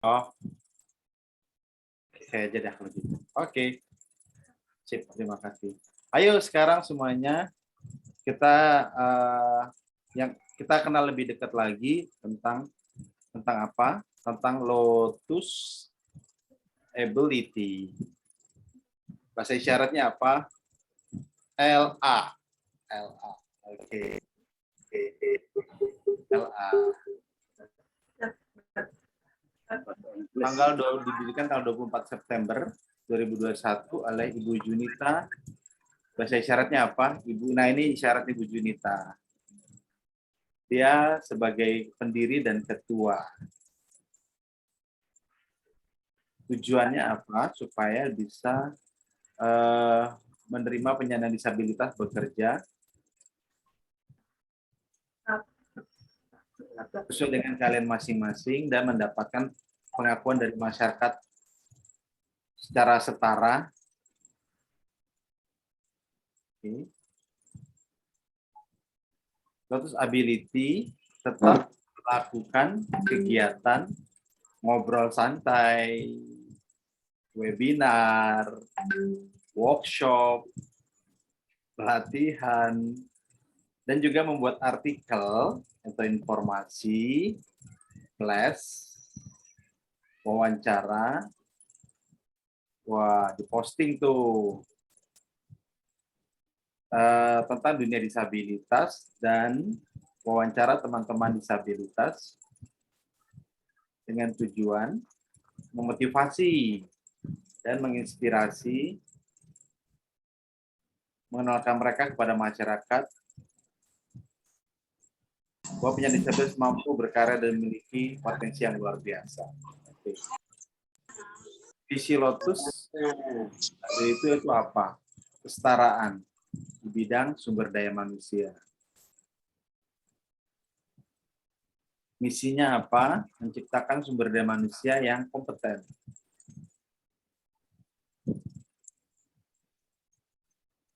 Oh, saya aja dah kalau gitu. Oke, sip, terima kasih. Ayo sekarang semuanya kita yang kita kenal lebih dekat lagi tentang apa? Tentang lotus ability. Bahasa isyaratnya apa? LA. LA. Oke. LA. Didirikan tanggal 24 September 2021 oleh Ibu Junita. Bahasa isyaratnya apa? Nah ini isyarat Ibu Junita. Dia sebagai pendiri dan ketua. Tujuannya apa? Supaya bisa menerima penyandang disabilitas bekerja sesuai dengan kalian masing-masing dan mendapatkan pengakuan dari masyarakat secara setara. Oke. Lotus Ability tetap melakukan kegiatan ngobrol santai, webinar, workshop, pelatihan, dan juga membuat artikel atau informasi, flash, wawancara. Wah, diposting tuh tentang dunia disabilitas dan wawancara teman-teman disabilitas dengan tujuan memotivasi dan menginspirasi, mengenalkan mereka kepada masyarakat bahwa penyandang disabilitas mampu berkarya dan memiliki potensi yang luar biasa. Oke. Visi Lotus itu apa? Kesetaraan di bidang sumber daya manusia. Misinya apa? Menciptakan sumber daya manusia yang kompeten.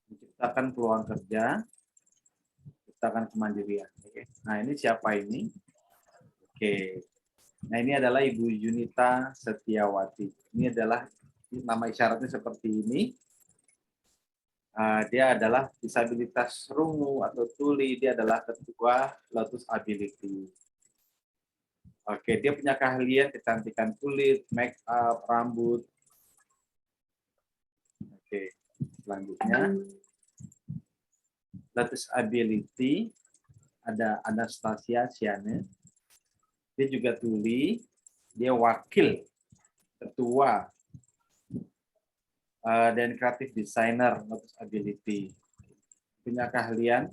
Menciptakan peluang kerja, menciptakan kemandirian. Oke. Nah, ini siapa ini? Oke. Nah, ini adalah Ibu Junita Setiawati. Ini adalah nama isyaratnya seperti ini. Dia adalah disabilitas rungu atau tuli. Dia adalah ketua Lotus Ability. Oke, dia punya keahlian kecantikan kulit, make up, rambut. Oke, selanjutnya Lotus Ability ada Anastasia Siane. Dia juga tuli, dia wakil ketua dan kreatif designer Lotus Ability. Punya keahlian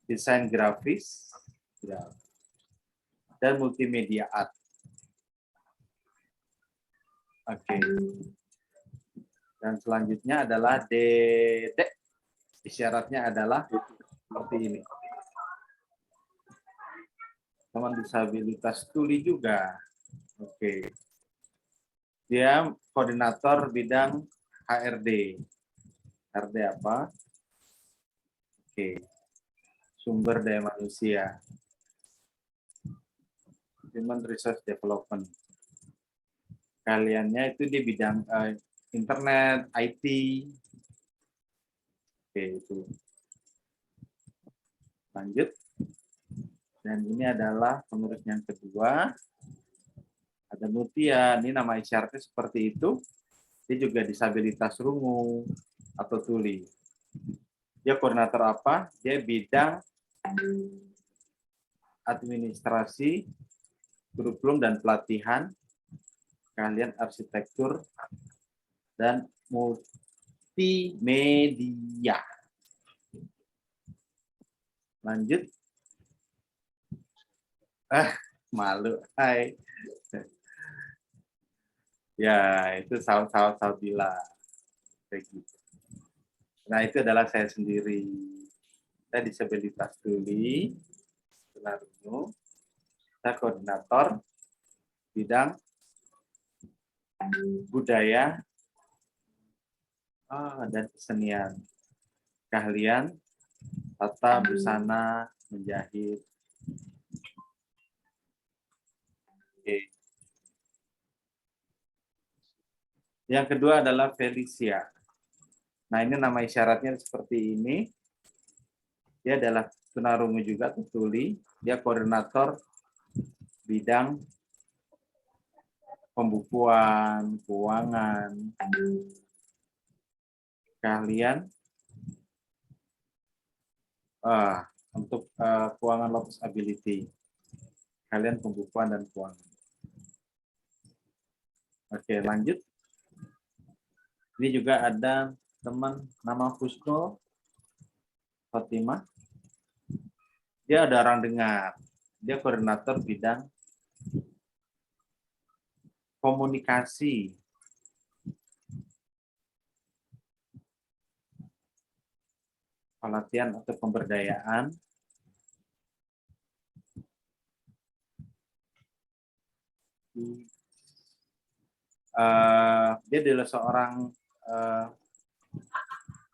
desain grafis dan multimedia art. Oke. Dan selanjutnya adalah Dedek. Isyaratnya adalah seperti ini. Teman disabilitas tuli juga. Oke. Dia koordinator bidang HRD. HRD apa? Oke. Sumber daya manusia. Human Resource Development. Kaliannya itu di bidang internet, IT. Oke, itu. Lanjut. Dan ini adalah pengurus yang kedua. Ada Mutia, ini nama isyaratnya seperti itu. Dia juga disabilitas rungu atau tuli. Dia koordinator apa? Dia bidang administrasi, kurikulum dan pelatihan, keahlian arsitektur, dan multimedia. Lanjut. Malu. Hai. Ya, itu sahabat Sabila. Nah, itu adalah saya sendiri. Saya disabilitas tuli, tunarungu. Saya koordinator bidang budaya dan kesenian. Keahlian tata busana menjahit. Oke. Yang kedua adalah Felicia. Nah, ini nama isyaratnya seperti ini. Dia adalah tunarungu juga, tutuli. Dia koordinator bidang pembukuan, keuangan, keahlian untuk keuangan Lotus Ability. Kalian pembukuan dan keuangan. Oke, lanjut. Ini juga ada teman nama Husnul Fatimah. Dia ada orang dengar. Dia koordinator bidang komunikasi. Pelatihan atau pemberdayaan. Dia adalah seorang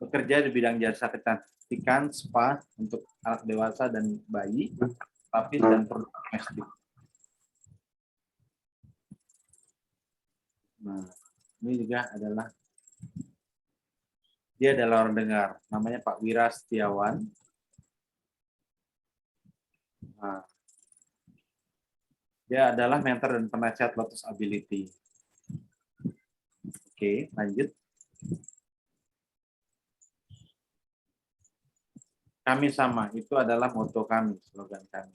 bekerja di bidang jasa kecantikan, spa untuk anak dewasa dan bayi, lapis dan produk domestik. Nah, ini juga adalah dia adalah orang dengar, namanya Pak Wira Setiawan. Nah, dia adalah mentor dan penasihat Lotus Ability. Oke, lanjut. Kami sama, itu adalah moto kami, slogan kami.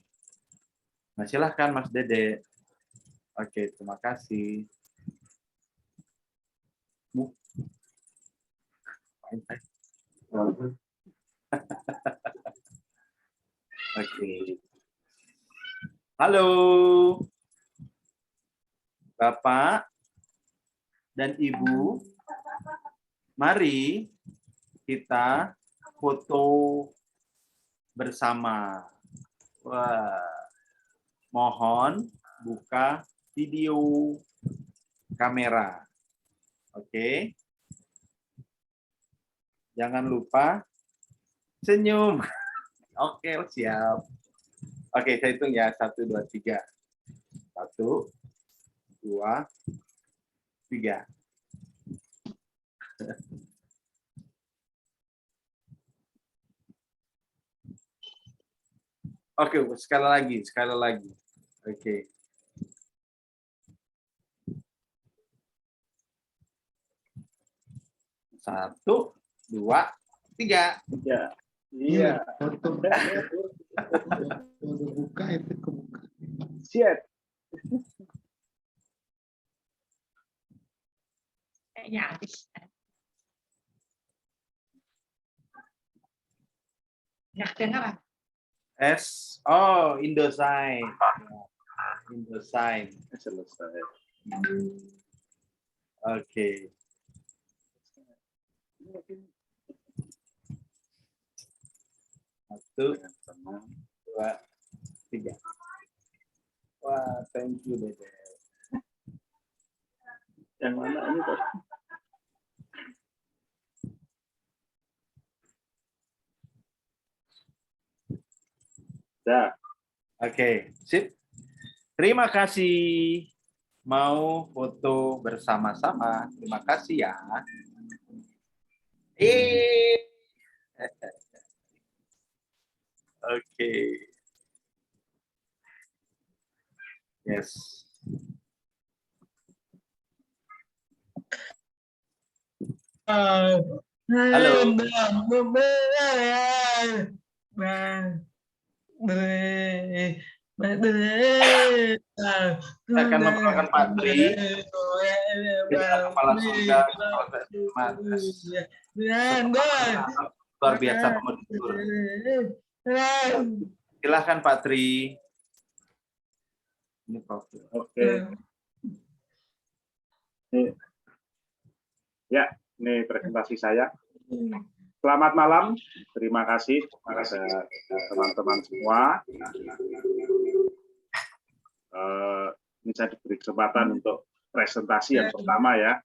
Nah, silahkan Mas Dede. Oke, terima kasih. Oke. Halo, Bapak dan Ibu, mari kita foto bersama. Wah, mohon buka video kamera. Oke. Jangan lupa senyum. Oke, siap. Oke, saya hitung ya. 1, 2, 3. 1, 2, 3. Oke, sekali lagi. Oke. Satu, dua, tiga. Iya. Foto buka itu kebuka. Siap. Kayaknya habis. Nggak dengar. Indosign. Indosign. Selesai. Oke. Satu, dua, tiga. Wah, thank you, Dede. Yang mana ini, Pak? Ya. Oke, sip. Terima kasih. Mau foto bersama-sama. Terima kasih ya. Oke. Yes. Halo. Akan memperkenalkan Pak Tri, kepala surga, luar biasa pemudiktur. Silahkan Pak Tri. Ini profil. Oke. Ya, ini presentasi saya. Selamat malam, terima kasih kepada teman-teman semua. Ini saya diberi kesempatan untuk presentasi yang pertama ya.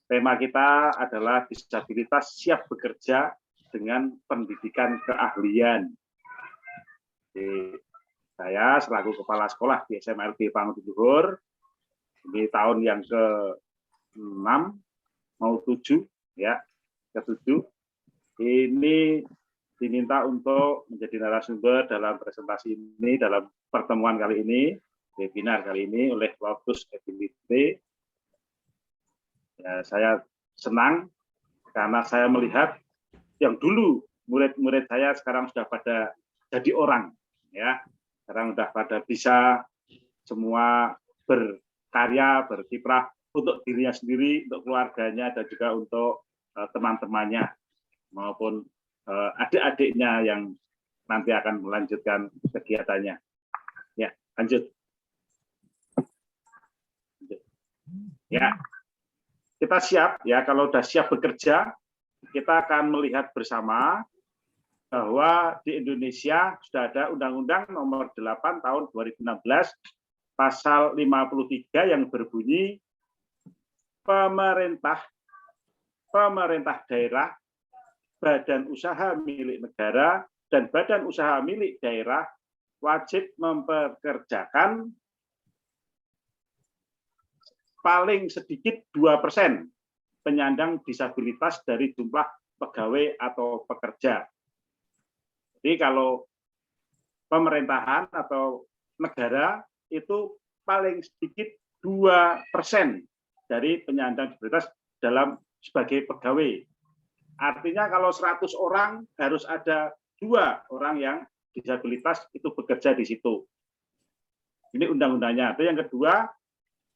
Tema kita adalah disabilitas siap bekerja dengan pendidikan keahlian. Oke. Saya selaku kepala sekolah di SMLB Pangudi Luhur, ini tahun yang ke-6 mau 7 ya, ke-7. Ini diminta untuk menjadi narasumber dalam presentasi ini, dalam pertemuan kali ini, webinar kali ini oleh Lotus Ability. Ya, saya senang karena saya melihat yang dulu murid-murid saya sekarang sudah pada jadi orang, ya. Sekarang sudah pada bisa semua berkarya, berkiprah untuk dirinya sendiri, untuk keluarganya, dan juga untuk teman-temannya maupun adik-adiknya yang nanti akan melanjutkan kegiatannya. Ya, lanjut. Ya, kita siap ya. Kalau sudah siap bekerja, kita akan melihat bersama bahwa di Indonesia sudah ada Undang-Undang Nomor 8 Tahun 2016 Pasal 53 yang berbunyi pemerintah daerah, badan usaha milik negara, dan badan usaha milik daerah wajib mempekerjakan paling sedikit 2% penyandang disabilitas dari jumlah pegawai atau pekerja. Jadi kalau pemerintahan atau negara itu paling sedikit 2% dari penyandang disabilitas dalam sebagai pegawai. Artinya kalau 100 orang harus ada 2 orang yang disabilitas itu bekerja di situ. Ini undang-undangnya. Itu yang kedua,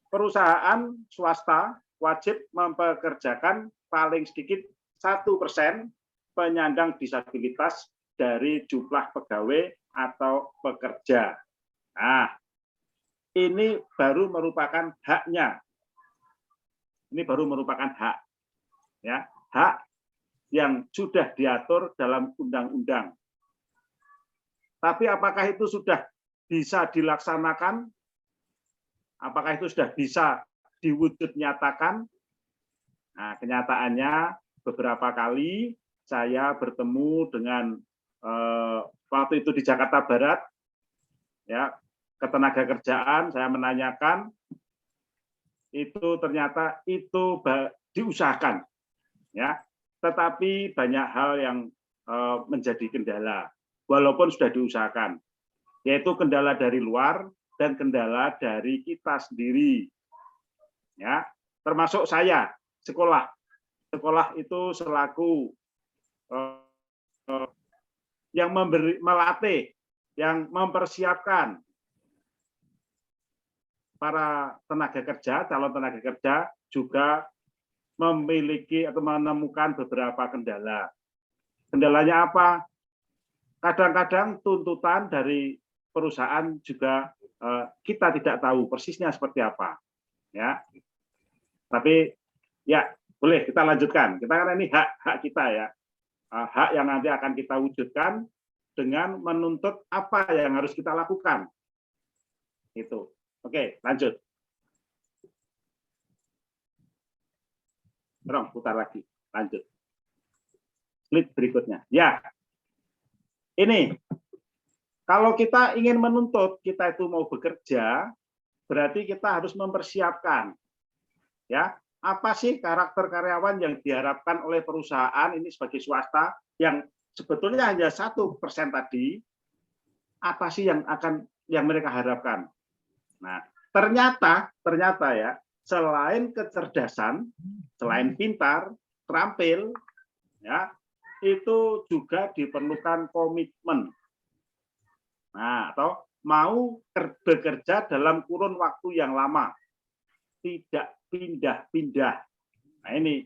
perusahaan swasta wajib mempekerjakan paling sedikit 1% penyandang disabilitas dari jumlah pegawai atau pekerja. Nah, ini baru merupakan haknya. Ini baru merupakan hak, ya, hak yang sudah diatur dalam undang-undang. Tapi apakah itu sudah bisa dilaksanakan? Apakah itu sudah bisa diwujud nyatakan? Nah, kenyataannya beberapa kali saya bertemu dengan waktu itu di Jakarta Barat, ya, ketenagakerjaan, saya menanyakan, itu ternyata itu diusahakan, ya, tetapi banyak hal yang menjadi kendala, walaupun sudah diusahakan, yaitu kendala dari luar dan kendala dari kita sendiri, ya, termasuk saya, sekolah itu selaku yang melatih, yang mempersiapkan para tenaga kerja, calon tenaga kerja juga memiliki atau menemukan beberapa kendala. Kendalanya apa? Kadang-kadang tuntutan dari perusahaan juga kita tidak tahu persisnya seperti apa, ya. Tapi ya boleh kita lanjutkan. Kita kan ini hak kita ya. Hak yang nanti akan kita wujudkan dengan menuntut apa yang harus kita lakukan. Itu. Oke, lanjut. Terong, putar lagi. Lanjut. Slide berikutnya. Ya. Ini. Kalau kita ingin menuntut, kita itu mau bekerja, berarti kita harus mempersiapkan. Ya. Apa sih karakter karyawan yang diharapkan oleh perusahaan ini sebagai swasta yang sebetulnya hanya 1% tadi? Apa sih yang mereka harapkan? Nah, ternyata ya, selain kecerdasan, selain pintar, terampil, ya, itu juga diperlukan komitmen. Nah, atau mau bekerja dalam kurun waktu yang lama, tidak pindah-pindah. Nah, ini.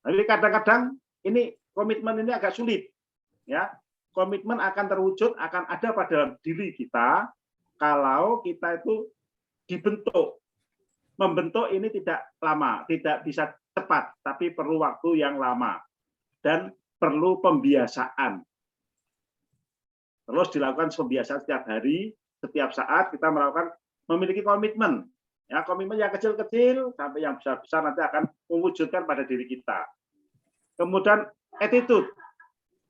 Jadi kadang-kadang ini komitmen ini agak sulit, ya. Komitmen akan terwujud, akan ada pada diri kita kalau kita itu dibentuk. Membentuk ini tidak lama, tidak bisa cepat, tapi perlu waktu yang lama dan perlu pembiasaan. Terus dilakukan pembiasaan setiap hari, setiap saat kita melakukan memiliki komitmen. Ya, komitmen yang kecil-kecil sampai yang besar-besar nanti akan mewujudkan pada diri kita. Kemudian attitude,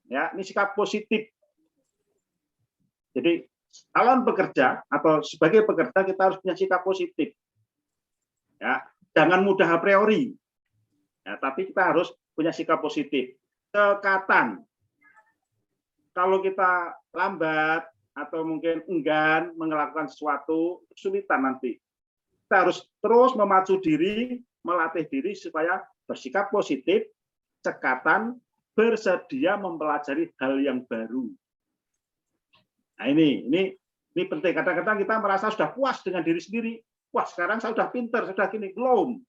ya, ini sikap positif. Jadi calon pekerja atau sebagai pekerja kita harus punya sikap positif. Ya, jangan mudah a priori. Ya, tapi kita harus punya sikap positif. Cekatan. Kalau kita lambat atau mungkin enggan melakukan sesuatu, kesulitan nanti. Kita harus terus memacu diri, melatih diri supaya bersikap positif, cekatan, bersedia mempelajari hal yang baru. Nah ini penting. Kadang-kadang kita merasa sudah puas dengan diri sendiri. Wah, sekarang saya sudah pinter, sudah gini. Belum.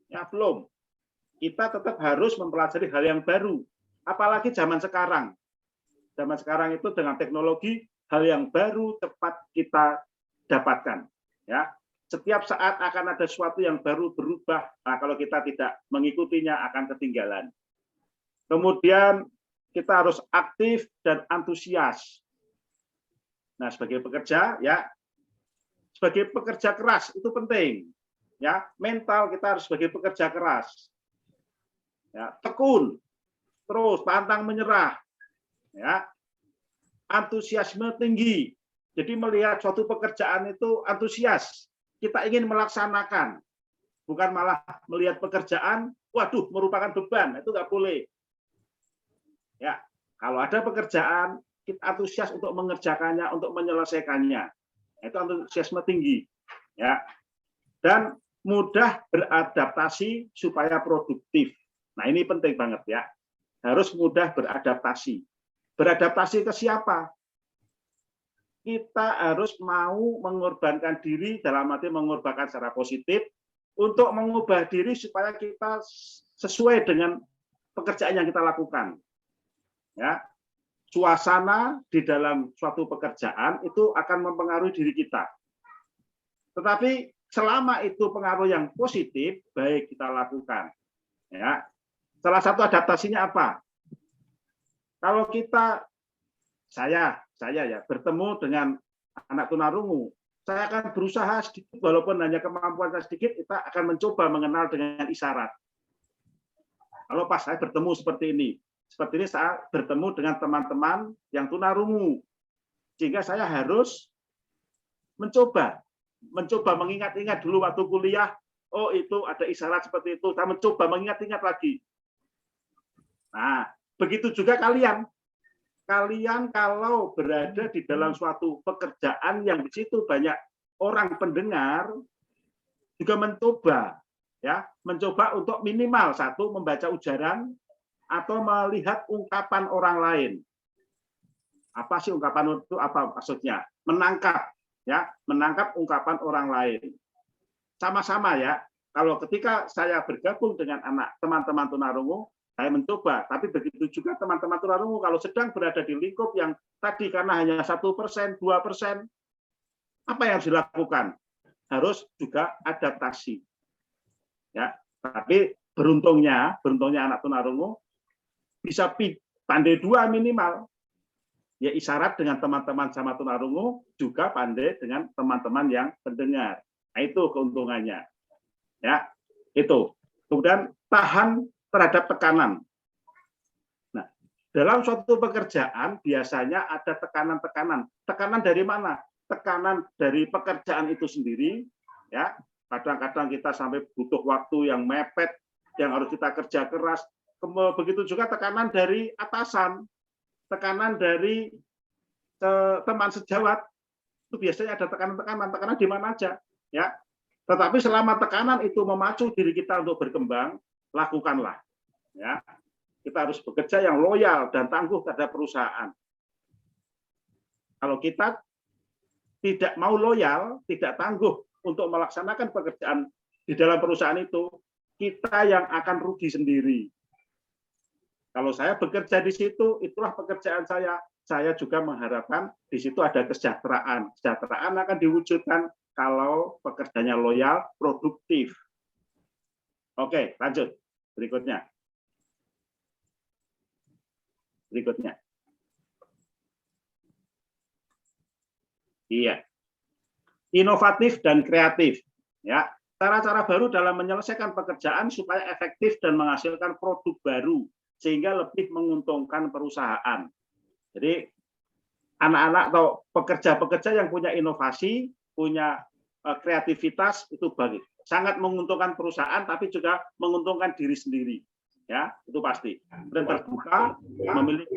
Ya, belum. Kita tetap harus mempelajari hal yang baru. Apalagi zaman sekarang. Zaman sekarang itu dengan teknologi, hal yang baru cepat kita dapatkan. Ya, setiap saat akan ada sesuatu yang baru berubah. Nah, kalau kita tidak mengikutinya akan ketinggalan. Kemudian kita harus aktif dan antusias. Nah, sebagai pekerja, ya, sebagai pekerja keras itu penting. Ya, mental kita harus sebagai pekerja keras. Ya, tekun, terus pantang menyerah. Ya, antusiasme tinggi. Jadi melihat suatu pekerjaan itu antusias. Kita ingin melaksanakan, bukan malah melihat pekerjaan, waduh, merupakan beban. Itu nggak boleh. Ya, kalau ada pekerjaan, kita antusias untuk mengerjakannya, untuk menyelesaikannya. Itu antusiasme tinggi. Ya, dan mudah beradaptasi supaya produktif. Nah, ini penting banget ya. Harus mudah beradaptasi. Beradaptasi ke siapa? Kita harus mau mengorbankan diri, dalam arti mengorbankan secara positif, untuk mengubah diri supaya kita sesuai dengan pekerjaan yang kita lakukan. Ya, suasana di dalam suatu pekerjaan itu akan mempengaruhi diri kita. Tetapi selama itu pengaruh yang positif, baik kita lakukan. Ya, salah satu adaptasinya apa? Kalau saya ya bertemu dengan anak tunarungu, saya akan berusaha sedikit, walaupun hanya kemampuan saya sedikit, kita akan mencoba mengenal dengan isyarat. Kalau pas saya bertemu seperti ini saya bertemu dengan teman-teman yang tunarungu, sehingga saya harus mencoba mengingat-ingat dulu waktu kuliah, oh itu ada isyarat seperti itu, saya mencoba mengingat-ingat lagi. Nah, begitu juga kalian kalau berada di dalam suatu pekerjaan yang di situ banyak orang pendengar, juga mencoba untuk minimal satu membaca ujaran atau melihat ungkapan orang lain. Apa sih ungkapan itu? Apa maksudnya? Menangkap ungkapan orang lain. Sama-sama ya. Kalau ketika saya bergabung dengan teman-teman tunarungu, saya mencoba, tapi begitu juga teman-teman tunarungu kalau sedang berada di lingkup yang tadi karena hanya 1%, 2%, apa yang harus dilakukan? Harus juga adaptasi. Ya, tapi beruntungnya anak tunarungu bisa pandai dua minimal. Ya, isyarat dengan teman-teman sama tunarungu, juga pandai dengan teman-teman yang pendengar. Nah, itu keuntungannya. Ya, itu. Kemudian tahan terhadap tekanan. Nah, dalam suatu pekerjaan biasanya ada tekanan-tekanan. Tekanan dari mana? Tekanan dari pekerjaan itu sendiri, ya. Kadang-kadang kita sampai butuh waktu yang mepet, yang harus kita kerja keras. Begitu juga tekanan dari atasan, tekanan dari teman sejawat. Itu biasanya ada tekanan di mana aja, ya. Tetapi selama tekanan itu memacu diri kita untuk berkembang, lakukanlah. Ya, kita harus bekerja yang loyal dan tangguh terhadap perusahaan. Kalau kita tidak mau loyal, tidak tangguh untuk melaksanakan pekerjaan di dalam perusahaan itu, kita yang akan rugi sendiri. Kalau saya bekerja di situ, itulah pekerjaan saya. Saya juga mengharapkan di situ ada kesejahteraan. Kesejahteraan akan diwujudkan kalau pekerjanya loyal, produktif. Oke, lanjut. Berikutnya. Iya. Inovatif dan kreatif. Ya, cara-cara baru dalam menyelesaikan pekerjaan supaya efektif dan menghasilkan produk baru sehingga lebih menguntungkan perusahaan. Jadi anak-anak atau pekerja-pekerja yang punya inovasi, punya kreativitas itu bagus. Sangat menguntungkan perusahaan, tapi juga menguntungkan diri sendiri. Ya, itu pasti. Dan terbuka, memiliki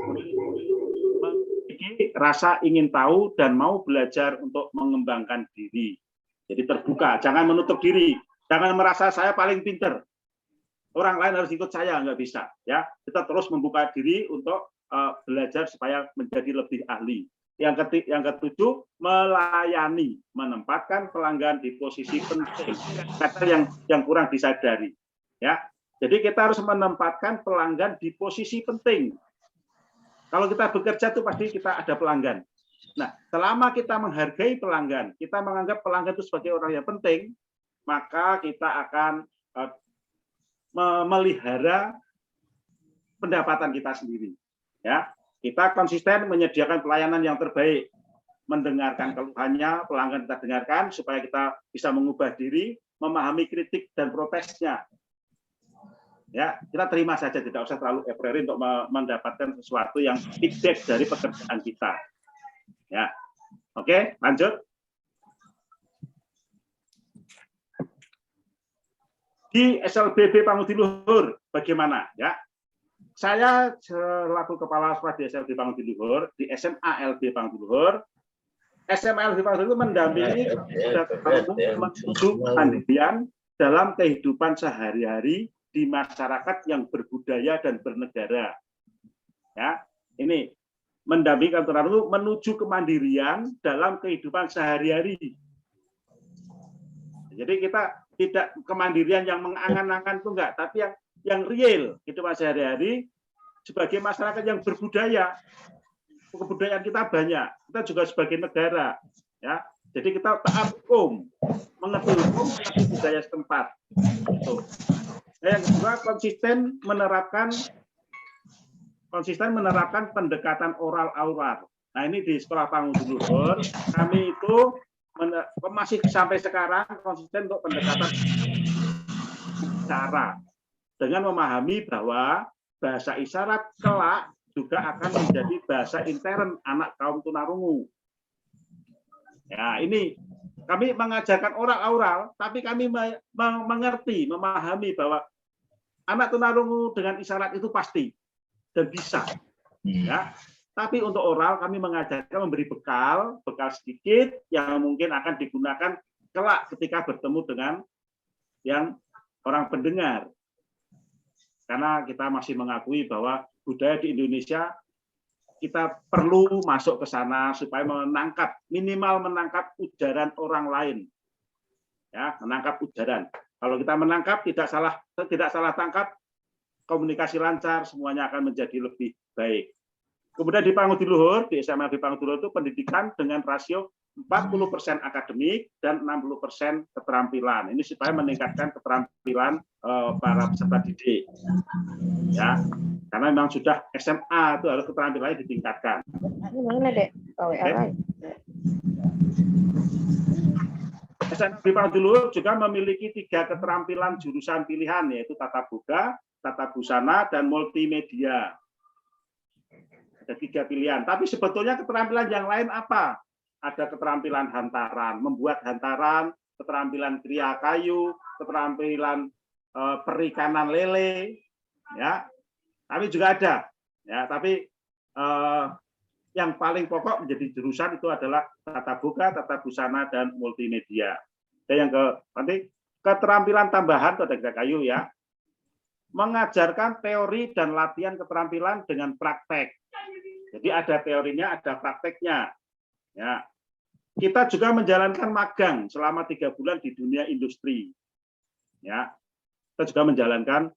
rasa ingin tahu dan mau belajar untuk mengembangkan diri. Jadi terbuka, jangan menutup diri, jangan merasa saya paling pinter. Orang lain harus ikut saya, nggak bisa. Ya, kita terus membuka diri untuk belajar supaya menjadi lebih ahli. Yang ketujuh, melayani, menempatkan pelanggan di posisi penting. Kata yang kurang disadari. Ya, jadi kita harus menempatkan pelanggan di posisi penting. Kalau kita bekerja itu pasti kita ada pelanggan. Nah, selama kita menghargai pelanggan, kita menganggap pelanggan itu sebagai orang yang penting, maka kita akan memelihara pendapatan kita sendiri. Ya, kita konsisten menyediakan pelayanan yang terbaik, mendengarkan keluhannya, pelanggan kita dengarkan supaya kita bisa mengubah diri, memahami kritik dan protesnya. Ya, kita terima saja, tidak usah terlalu eufori untuk mendapatkan sesuatu yang feedback dari pekerjaan kita. Ya, oke, lanjut. Di SLBB Pangudi Luhur, bagaimana? Ya, saya selaku kepala sekolah di SLB Pangudi Luhur, di SMA LB Pangudi Luhur, SMA LB Pangudi Luhur mendampingi pendirian dalam kehidupan sehari-hari di masyarakat yang berbudaya dan bernegara. Ya, ini mendampingkan terlalu menuju kemandirian dalam kehidupan sehari-hari. Jadi kita tidak kemandirian yang mengangan-angan itu enggak, tapi yang real kehidupan sehari-hari sebagai masyarakat yang berbudaya. Kebudayaan kita banyak, kita juga sebagai negara, ya. Jadi kita taat hukum, mengerti hukum, mengerti budaya setempat. Itu. Yang kedua, konsisten menerapkan pendekatan oral-aural. Nah, ini di Sekolah Pangudi Luhur, kami itu masih sampai sekarang konsisten untuk pendekatan cara dengan memahami bahwa bahasa isyarat kelak juga akan menjadi bahasa intern anak kaum tunarungu. Ya, ini kami mengajarkan oral-aural, tapi kami mengerti, memahami bahwa anak tunarungu dengan isyarat itu pasti dan bisa. Ya. Tapi untuk oral kami mengajarkan memberi bekal sedikit yang mungkin akan digunakan kelak ketika bertemu dengan yang orang pendengar. Karena kita masih mengakui bahwa budaya di Indonesia kita perlu masuk ke sana supaya minimal menangkap ujaran orang lain. Ya, menangkap ujaran. Kalau kita menangkap tidak salah tangkap, komunikasi lancar, semuanya akan menjadi lebih baik. Kemudian di Pangudi Luhur, di SMA di Pangudi Luhur itu pendidikan dengan rasio 40% akademik dan 60% keterampilan. Ini supaya meningkatkan keterampilan para peserta didik. Ya, karena memang sudah SMA itu harus keterampilannya ditingkatkan. Mana, Dek? SMA di Pangudi Luhur juga memiliki 3 keterampilan jurusan pilihan, yaitu tata boga, tata busana, dan multimedia. Ada 3 pilihan. Tapi sebetulnya keterampilan yang lain apa? Ada keterampilan hantaran, membuat hantaran, keterampilan kriya kayu, keterampilan perikanan lele, ya. Kami juga ada, ya. Tapi yang paling pokok menjadi jurusan itu adalah tata boga, tata busana, dan multimedia. Dan yang nanti keterampilan tambahan itu ada kriya kayu, ya. Mengajarkan teori dan latihan keterampilan dengan praktek. Jadi ada teorinya, ada prakteknya. Ya. Kita juga menjalankan magang selama 3 bulan di dunia industri. Ya. Kita juga menjalankan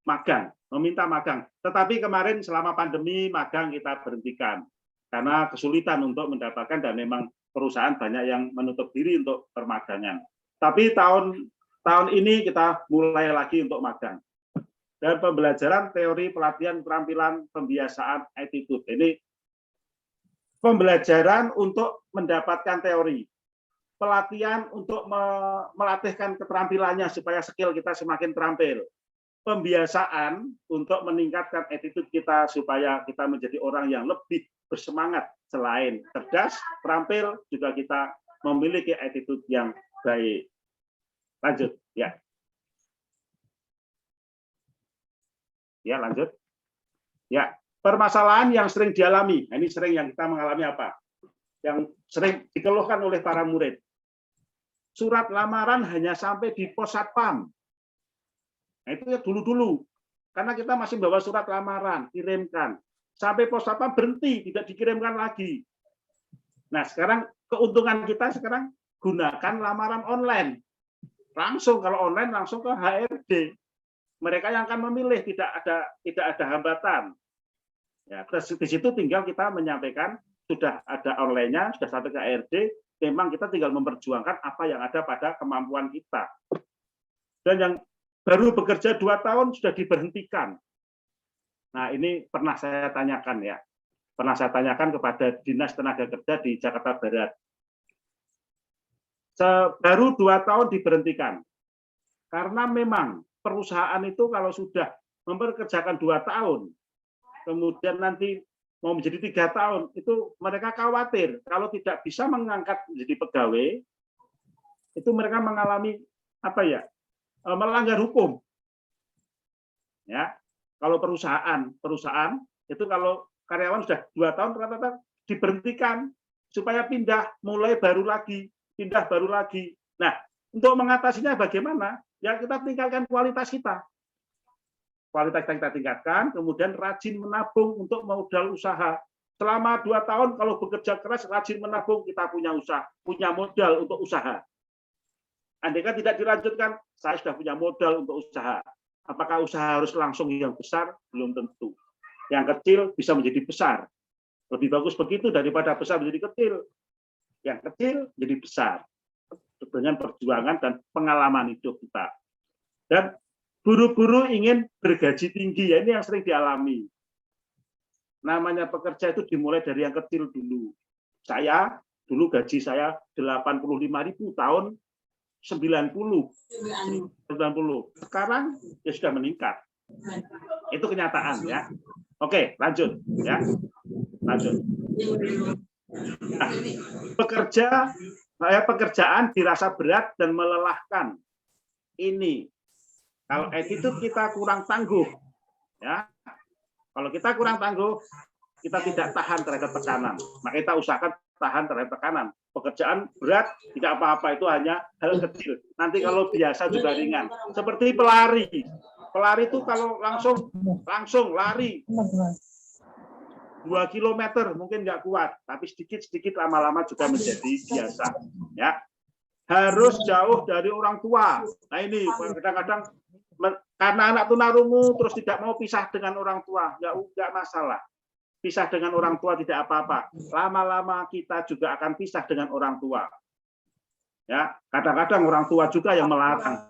magang, meminta magang. Tetapi kemarin selama pandemi magang kita berhentikan karena kesulitan untuk mendapatkan dan memang perusahaan banyak yang menutup diri untuk permagangan. Tapi tahun ini kita mulai lagi untuk magang. Dan pembelajaran teori pelatihan keterampilan pembiasaan attitude. Ini pembelajaran untuk mendapatkan teori. Pelatihan untuk melatihkan keterampilannya supaya skill kita semakin terampil. Pembiasaan untuk meningkatkan attitude kita supaya kita menjadi orang yang lebih bersemangat Selain cerdas, terampil, juga kita memiliki attitude yang baik. Lanjut, ya. Ya, lanjut. Ya, permasalahan yang sering dialami. Nah, ini sering yang kita mengalami apa? Yang sering dikeluhkan oleh para murid. Surat lamaran hanya sampai di pos satpam. Nah, itu ya dulu-dulu. Karena kita masih bawa surat lamaran, kirimkan. Sampai pos satpam berhenti, tidak dikirimkan lagi. Nah, sekarang keuntungan kita sekarang gunakan lamaran online. Langsung, kalau online langsung ke HRD. Mereka yang akan memilih, tidak ada hambatan. Ya, di situ tinggal kita menyampaikan sudah ada online-nya, sudah sampai ke HRD, memang kita tinggal memperjuangkan apa yang ada pada kemampuan kita. Dan yang baru bekerja 2 tahun sudah diberhentikan. Nah, ini pernah saya tanyakan ya. Pernah saya tanyakan kepada Dinas Tenaga Kerja di Jakarta Barat. Baru 2 tahun diberhentikan. Karena memang perusahaan itu kalau sudah mempekerjakan 2 tahun, kemudian nanti mau menjadi 3 tahun, itu mereka khawatir kalau tidak bisa mengangkat menjadi pegawai, itu mereka mengalami melanggar hukum. Ya, kalau perusahaan itu kalau karyawan sudah 2 tahun rata-rata diberhentikan supaya mulai baru lagi, pindah baru lagi. Nah, untuk mengatasinya bagaimana? Ya kita tingkatkan kualitas kita. Kualitas kita tingkatkan, kemudian rajin menabung untuk modal usaha. Selama 2 tahun kalau bekerja keras, rajin menabung, kita punya usaha, punya modal untuk usaha. Andai kan tidak dilanjutkan, saya sudah punya modal untuk usaha. Apakah usaha harus langsung yang besar? Belum tentu. Yang kecil bisa menjadi besar. Lebih bagus begitu daripada besar menjadi kecil. Yang kecil jadi besar. Dengan perjuangan dan pengalaman hidup kita. Dan buru-buru ingin bergaji tinggi, ya ini yang sering dialami. Namanya pekerja itu dimulai dari yang kecil dulu. Saya, dulu gaji saya 85.000 tahun 90. Sekarang ya sudah meningkat. Itu kenyataan ya. Oke, lanjut ya. Lanjut. Nah, pekerjaan dirasa berat dan melelahkan. Ini kalau attitude kita kurang tangguh, ya. Kalau kita kurang tangguh, kita tidak tahan terhadap tekanan. Maka kita usahakan tahan terhadap tekanan. Pekerjaan berat tidak apa-apa, itu hanya hal kecil. Nanti kalau biasa juga ringan. Seperti pelari. Pelari itu kalau langsung lari 2 kilometer mungkin nggak kuat, tapi sedikit-sedikit lama-lama juga menjadi biasa. Ya, harus jauh dari orang tua. Nah ini kadang-kadang karena anak tunarungu terus tidak mau pisah dengan orang tua, nggak masalah. Pisah dengan orang tua tidak apa-apa. Lama-lama kita juga akan pisah dengan orang tua. Ya, kadang-kadang orang tua juga yang melarang.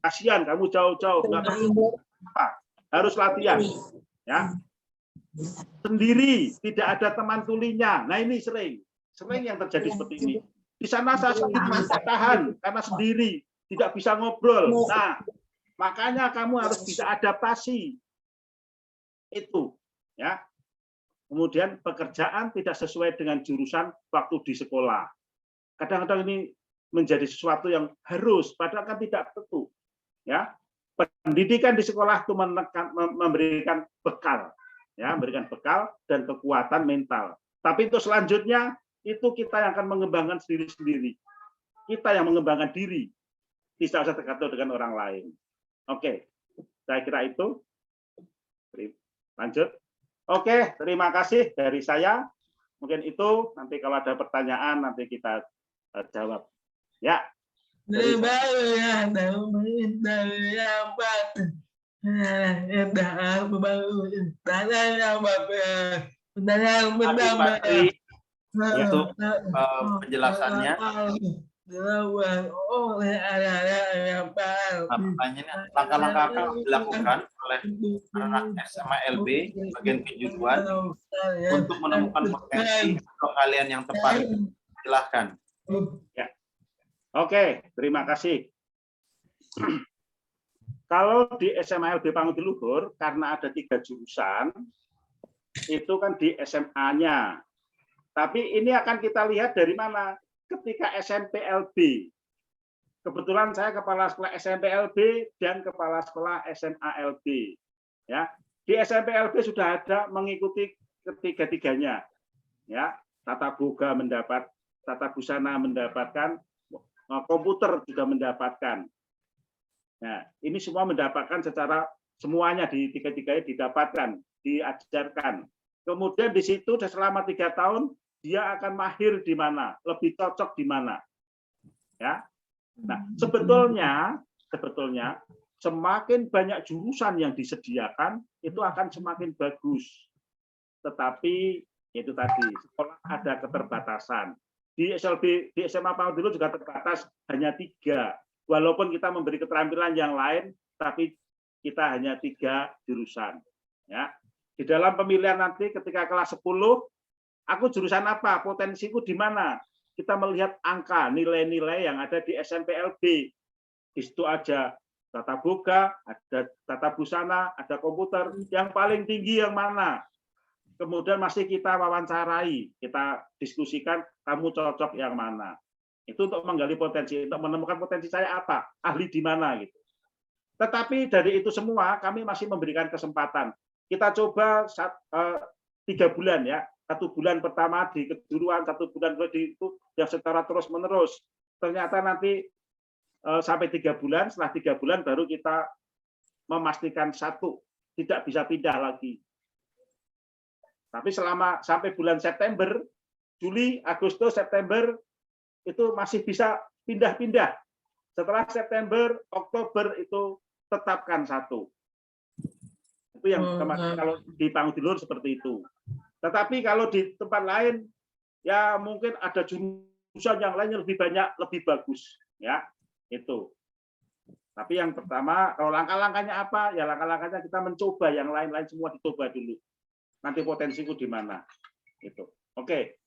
Kasihan kamu jauh-jauh, nggak perlu apa. Harus latihan. Ya. Sendiri, tidak ada teman tulinya. Nah ini sering yang terjadi seperti ini. Di sana saya sendiri tidak tahan karena sendiri, tidak bisa ngobrol. Nah, makanya kamu harus bisa adaptasi. Itu, ya. Kemudian pekerjaan tidak sesuai dengan jurusan waktu di sekolah. Kadang-kadang ini menjadi sesuatu yang harus, padahal kan tidak tentu. Ya, pendidikan di sekolah itu memberikan bekal. Ya, memberikan bekal dan kekuatan mental. Tapi untuk selanjutnya itu kita yang akan mengembangkan sendiri-sendiri. Kita yang mengembangkan diri, tidak usah tergantung dengan orang lain. Oke, saya kira itu. Lanjut. Oke, terima kasih dari saya. Mungkin itu. Nanti kalau ada pertanyaan nanti kita jawab. Ya. Untuk penjelasannya. Pertanyaannya, langkah-langkah apa yang dilakukan oleh anak SMA LB bagian kejuruan untuk menemukan potensi atau kalian yang tepat? Silahkan. Ya. Oke, terima kasih. Kalau di SMA LB Pangutiluhur, karena ada 3 jurusan, itu kan di SMA-nya. Tapi ini akan kita lihat dari mana? Ketika SMPLB. Kebetulan saya kepala sekolah SMPLB dan kepala sekolah SMALB. Ya, di SMPLB sudah ada mengikuti ketiga-tiganya. Ya, tata boga mendapat, tata busana mendapatkan, komputer juga mendapatkan. Nah, ini semua mendapatkan secara semuanya di tiga-tiganya didapatkan, diajarkan. Kemudian di situ selama 3 tahun dia akan mahir di mana, lebih cocok di mana. Ya. Nah, sebetulnya semakin banyak jurusan yang disediakan itu akan semakin bagus. Tetapi itu tadi sekolah ada keterbatasan. Di SLB, di SMA Pangudilo juga terbatas hanya 3. Walaupun kita memberi keterampilan yang lain, tapi kita hanya 3 jurusan. Ya. Di dalam pemilihan nanti ketika kelas 10, aku jurusan apa? Potensiku di mana? Kita melihat angka, nilai-nilai yang ada di SMPLB. Di situ aja tata boga, ada tata busana, ada komputer. Yang paling tinggi yang mana? Kemudian masih kita wawancarai, kita diskusikan kamu cocok yang mana. Itu untuk menggali potensi, untuk menemukan potensi saya apa, ahli di mana gitu. Tetapi dari itu semua kami masih memberikan kesempatan. Kita coba 3 bulan ya. 1 bulan pertama di kejuruan, 1 bulan di itu yang secara terus-menerus. Ternyata nanti sampai 3 bulan, setelah 3 bulan baru kita memastikan 1, tidak bisa pindah lagi. Tapi sampai bulan September, Juli, Agustus, September itu masih bisa pindah-pindah. Setelah September, Oktober itu tetapkan 1. Itu yang kemarin kalau di Pangudilo seperti itu. Tetapi kalau di tempat lain, ya mungkin ada jurusan yang lainnya lebih banyak, lebih bagus, ya itu. Tapi yang pertama, kalau langkah-langkahnya apa? Ya langkah-langkahnya kita mencoba, yang lain-lain semua dicoba dulu. Nanti potensiku di mana? Itu. Oke.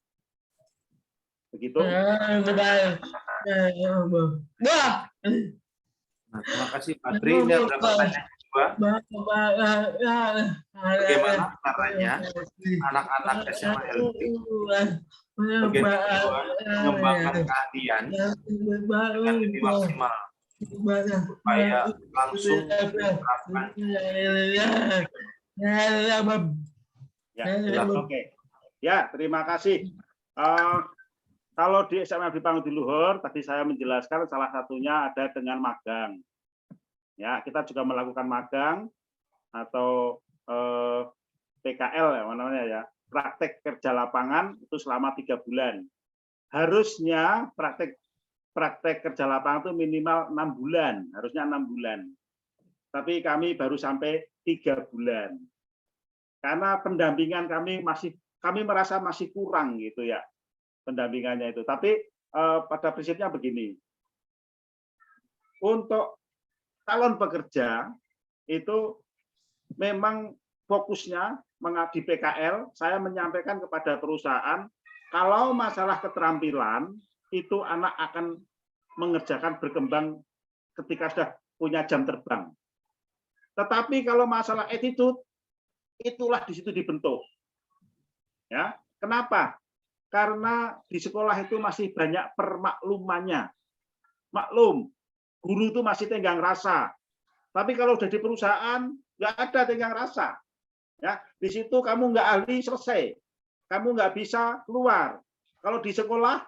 Begitu. Nah, terima kasih Pak Tri. Ini ada pertanyaan juga. Bagaimana caranya anak-anak SMALB mengembangkan keahlian dengan lebih maksimal supaya langsung diterapkan? Ya, oke. Ya, terima kasih. Kalau di SMA di Pangudilo tadi saya menjelaskan salah satunya ada dengan magang. Ya, kita juga melakukan magang atau PKL ya namanya ya, praktek kerja lapangan itu selama 3 bulan. Harusnya praktek kerja lapangan itu minimal 6 bulan, harusnya 6 bulan. Tapi kami baru sampai 3 bulan. Karena pendampingan kami merasa masih kurang gitu ya, pendampingannya itu. Tapi pada prinsipnya begini, untuk calon pekerja itu memang fokusnya di PKL, saya menyampaikan kepada perusahaan, kalau masalah keterampilan, itu anak akan mengerjakan berkembang ketika sudah punya jam terbang. Tetapi kalau masalah attitude, itulah di situ dibentuk. Ya, kenapa? Karena di sekolah itu masih banyak permaklumannya. Maklum, guru itu masih tenggang rasa. Tapi kalau udah di perusahaan, nggak ada tenggang rasa. Ya, di situ kamu nggak ahli, selesai. Kamu nggak bisa keluar. Kalau di sekolah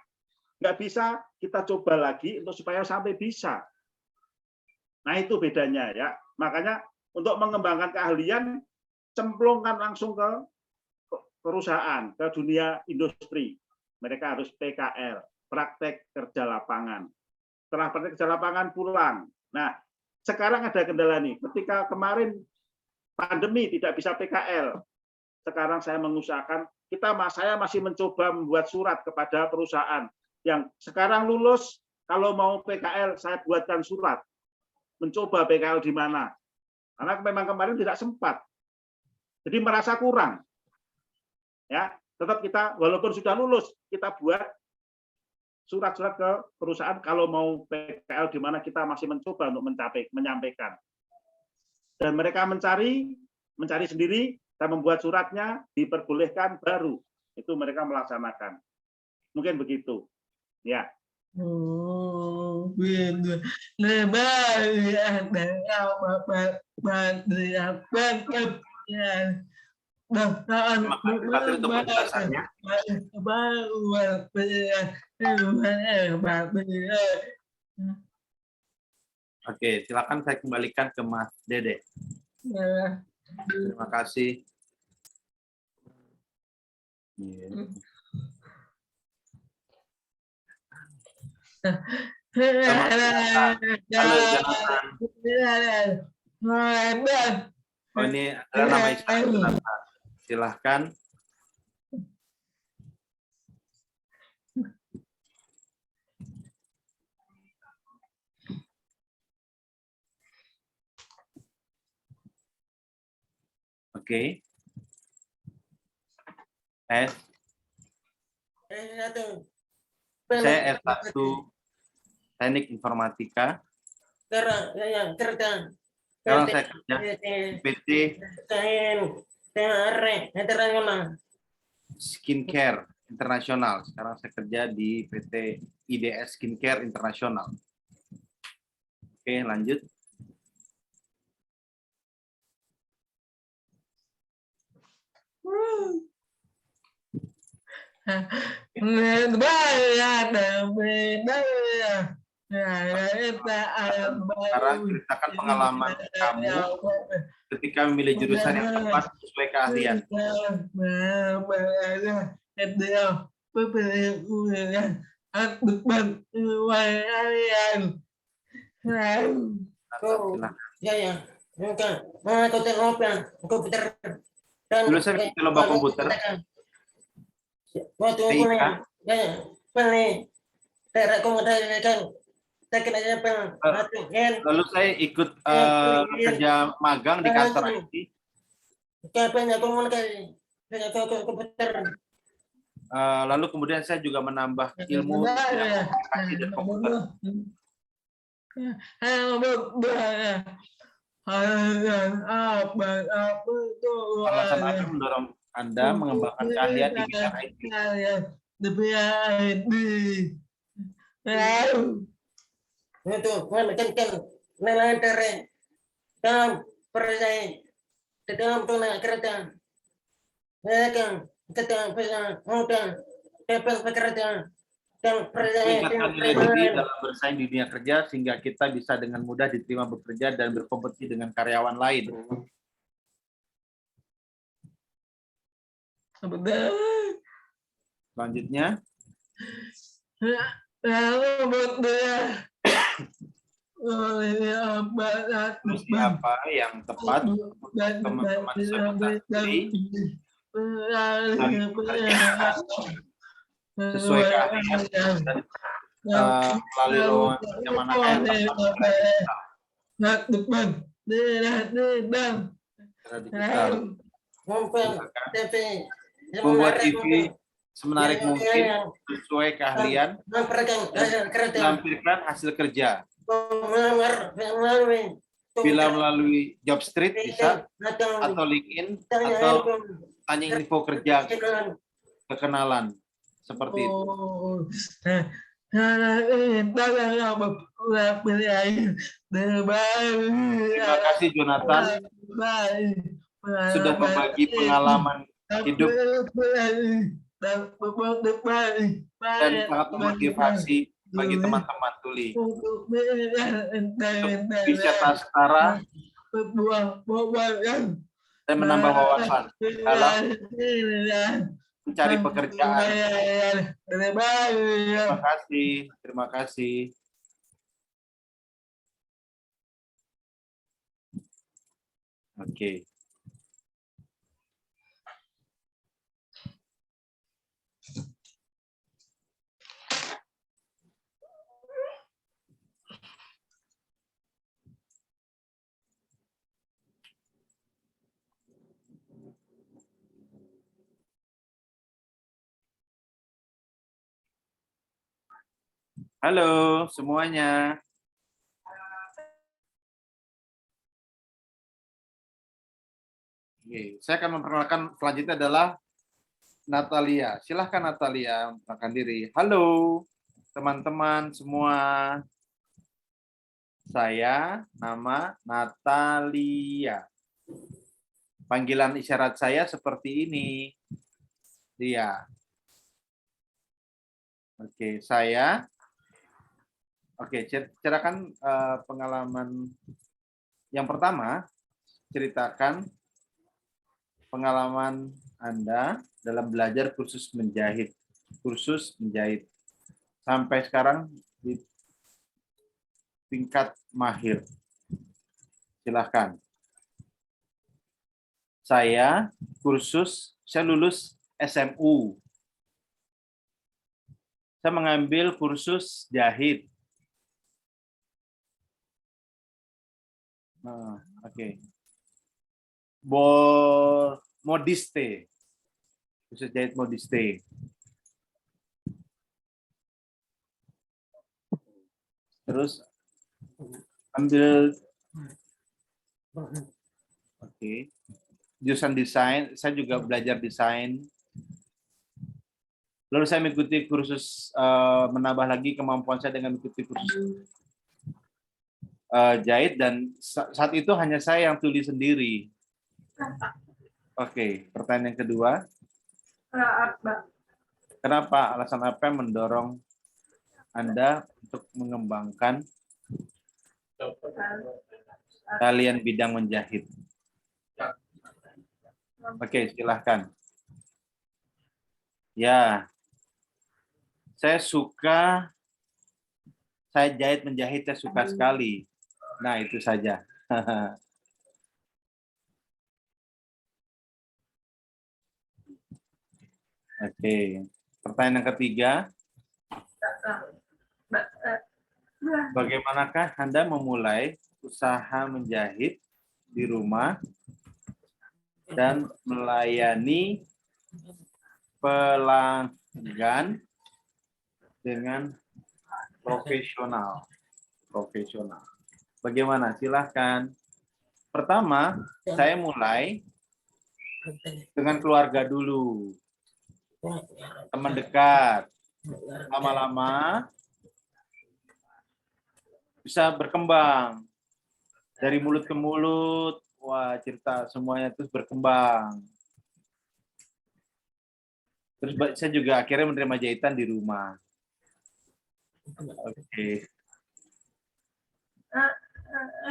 nggak bisa, kita coba lagi untuk supaya sampai bisa. Nah itu bedanya ya. Makanya untuk mengembangkan keahlian, cemplungkan langsung ke perusahaan, ke dunia industri. Mereka harus PKL, praktek kerja lapangan. Setelah praktek kerja lapangan pulang. Nah, sekarang ada kendala nih. Ketika kemarin pandemi tidak bisa PKL, sekarang saya mengusahakan, saya masih mencoba membuat surat kepada perusahaan yang sekarang lulus, kalau mau PKL saya buatkan surat. Mencoba PKL di mana? Karena memang kemarin tidak sempat. Jadi merasa kurang. Ya, tetap kita walaupun sudah lulus, kita buat surat-surat ke perusahaan kalau mau PKL di mana kita masih mencoba untuk menyampaikan. Dan mereka mencari sendiri, kita membuat suratnya, diperbolehkan baru itu mereka melaksanakan. Mungkin begitu. Ya. Oh, begitu. Lebar ya, Terima kasih Patri untuk penjelasannya. Oke, silakan saya kembalikan ke Mas Dede. Terima kasih. Halo, Jonathan. Oh, ini adalah nama Ishak Jonathan. Silahkan. Oke. Saya S1 Teknik Informatika. Sekarang saya kerja di PT Skincare Internasional. Sekarang saya kerja di PT IDS Skincare Internasional. Oke, lanjut. Sekarang ceritakan pengalaman kamu ketika memilih jurusan yang tepat sesuai keahlian. Dulu saya bikin lomba komputer. Lalu saya ikut kerja magang di kantor IT. Lalu kemudian saya juga menambah ilmu komunikasi dan komputer. Alasan apa mendorong Anda mengembangkan keahlian di bidang IT? Meningkatkan nilai diri dalam bersaing di dunia kerja sehingga kita bisa dengan mudah diterima bekerja dan berkompetisi dengan karyawan lain. Selanjutnya, fungsi apa yang tepat untuk teman-teman disabilitas ini dan pekerjaan sesuai keahlian dan melalui lowongan kenyamanan yang digital. Membuat TV semenarik mungkin sesuai keahlian dan menampilkan hasil kerja. Bila melalui Job Street bisa, atau LinkedIn, atau tanya info kerja kekenalan. Seperti itu. Terima kasih Jonathan sudah berbagi pengalaman hidup dan sangat memotivasi bagi teman-teman tuli. Untuk bisa setara dan menambah wawasan dalam mencari pekerjaan. Terima kasih. Oke. Halo semuanya. Oke, saya akan memperkenalkan selanjutnya adalah Natalia. Silahkan Natalia memperkenalkan diri. Halo teman-teman semua. Saya nama Natalia. Panggilan isyarat saya seperti ini. Dia. Oke, saya. Oke, ceritakan pengalaman yang pertama. Ceritakan pengalaman Anda dalam belajar kursus menjahit. Kursus menjahit. Sampai sekarang di tingkat mahir. Silahkan. Saya lulus SMU. Saya mengambil kursus jahit. Oke. Modiste. Kursus jahit modiste. Terus ambil jurusan desain, saya juga belajar desain. Lalu saya mengikuti kursus, menambah lagi kemampuan saya dengan mengikuti kursus jahit, dan saat itu hanya saya yang tulis sendiri. Oke, pertanyaan yang kedua. Kenapa, alasan apa yang mendorong Anda untuk mengembangkan kalian bidang menjahit? Oke, silahkan. Ya, saya menjahit, saya suka sekali. Nah, itu saja. Oke, pertanyaan yang ketiga. Bagaimanakah Anda memulai usaha menjahit di rumah dan melayani pelanggan dengan profesional? Bagaimana? Silahkan. Pertama, saya mulai dengan keluarga dulu. Teman dekat. Lama-lama bisa berkembang. Dari mulut ke mulut, wah, cerita semuanya terus berkembang. Terus saya juga akhirnya menerima jahitan di rumah. Oke.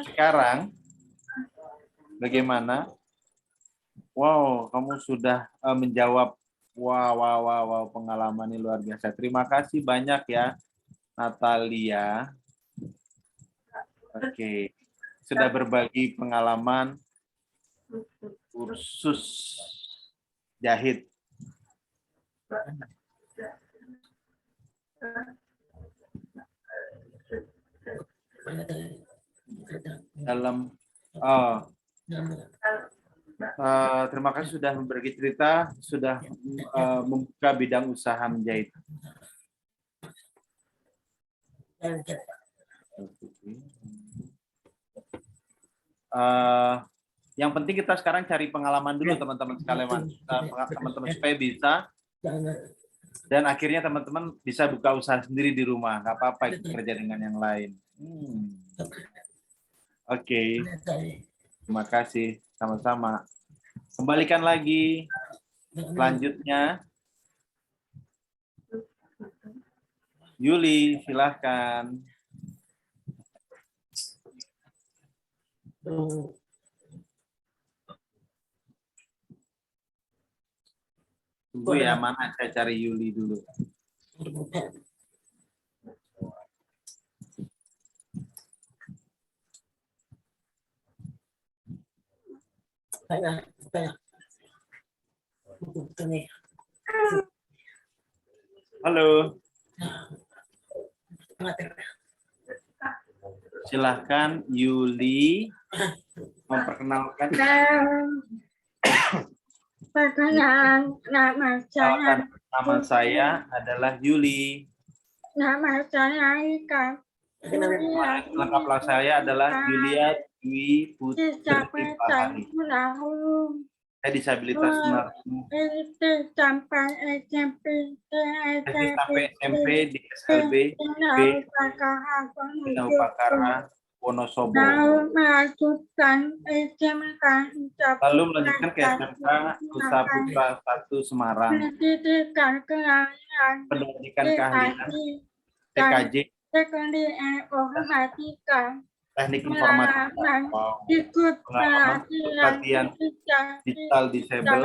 Sekarang, bagaimana? Wow, kamu sudah menjawab. Wow, pengalaman ini luar biasa. Terima kasih banyak ya, Natalia. Oke, sudah berbagi pengalaman kursus jahit. Terima kasih sudah berbagi cerita, sudah membuka bidang usaha menjahit. Yang penting kita sekarang cari pengalaman dulu, teman-teman sekalian, teman-teman, supaya bisa, dan akhirnya teman-teman bisa buka usaha sendiri di rumah. Nggak apa-apa itu kerja dengan yang lain. Oke. Terima kasih, sama-sama. Kembalikan lagi selanjutnya. Yuli, silahkan. Tunggu ya, mana saya cari Yuli dulu. Halo. Silahkan Yuli memperkenalkan. Perkenalkan, nama saya adalah Yuli. Nama saya Ika. Lengkap saya adalah Yulia Dwi Putri Fahri. disabilitas itu sampai SMP, sampai SMP di SLB B Bina Upakara Wonosobo. lalu melanjutkan SMK Lalu melanjutkan ke SMK Nusa Putra 1 Semarang. pendidikan keahlian Pendidikan keahlian TKJ teknik informatika Teknik Informatika. Wow. ikut Pengalaman pelatihan digital disable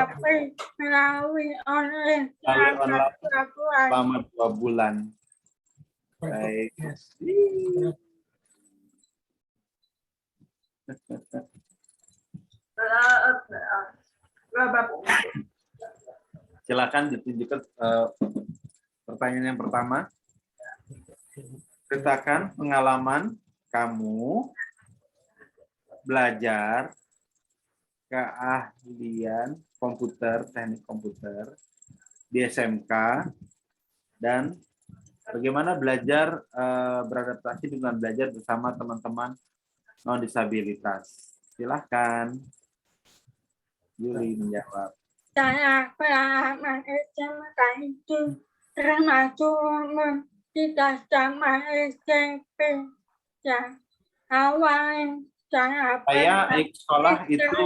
melalui online selama 2 bulan. Baik. Silakan ditunjukkan pertanyaan yang pertama. Ceritakan pengalaman kamu belajar keahlian komputer, teknik komputer di SMK dan bagaimana belajar beradaptasi dengan belajar bersama teman-teman non disabilitas. Silahkan Yuli menjawab. Saya pengalaman SMK itu termasuk tidak sama SMP ya. Awal saya sekolah itu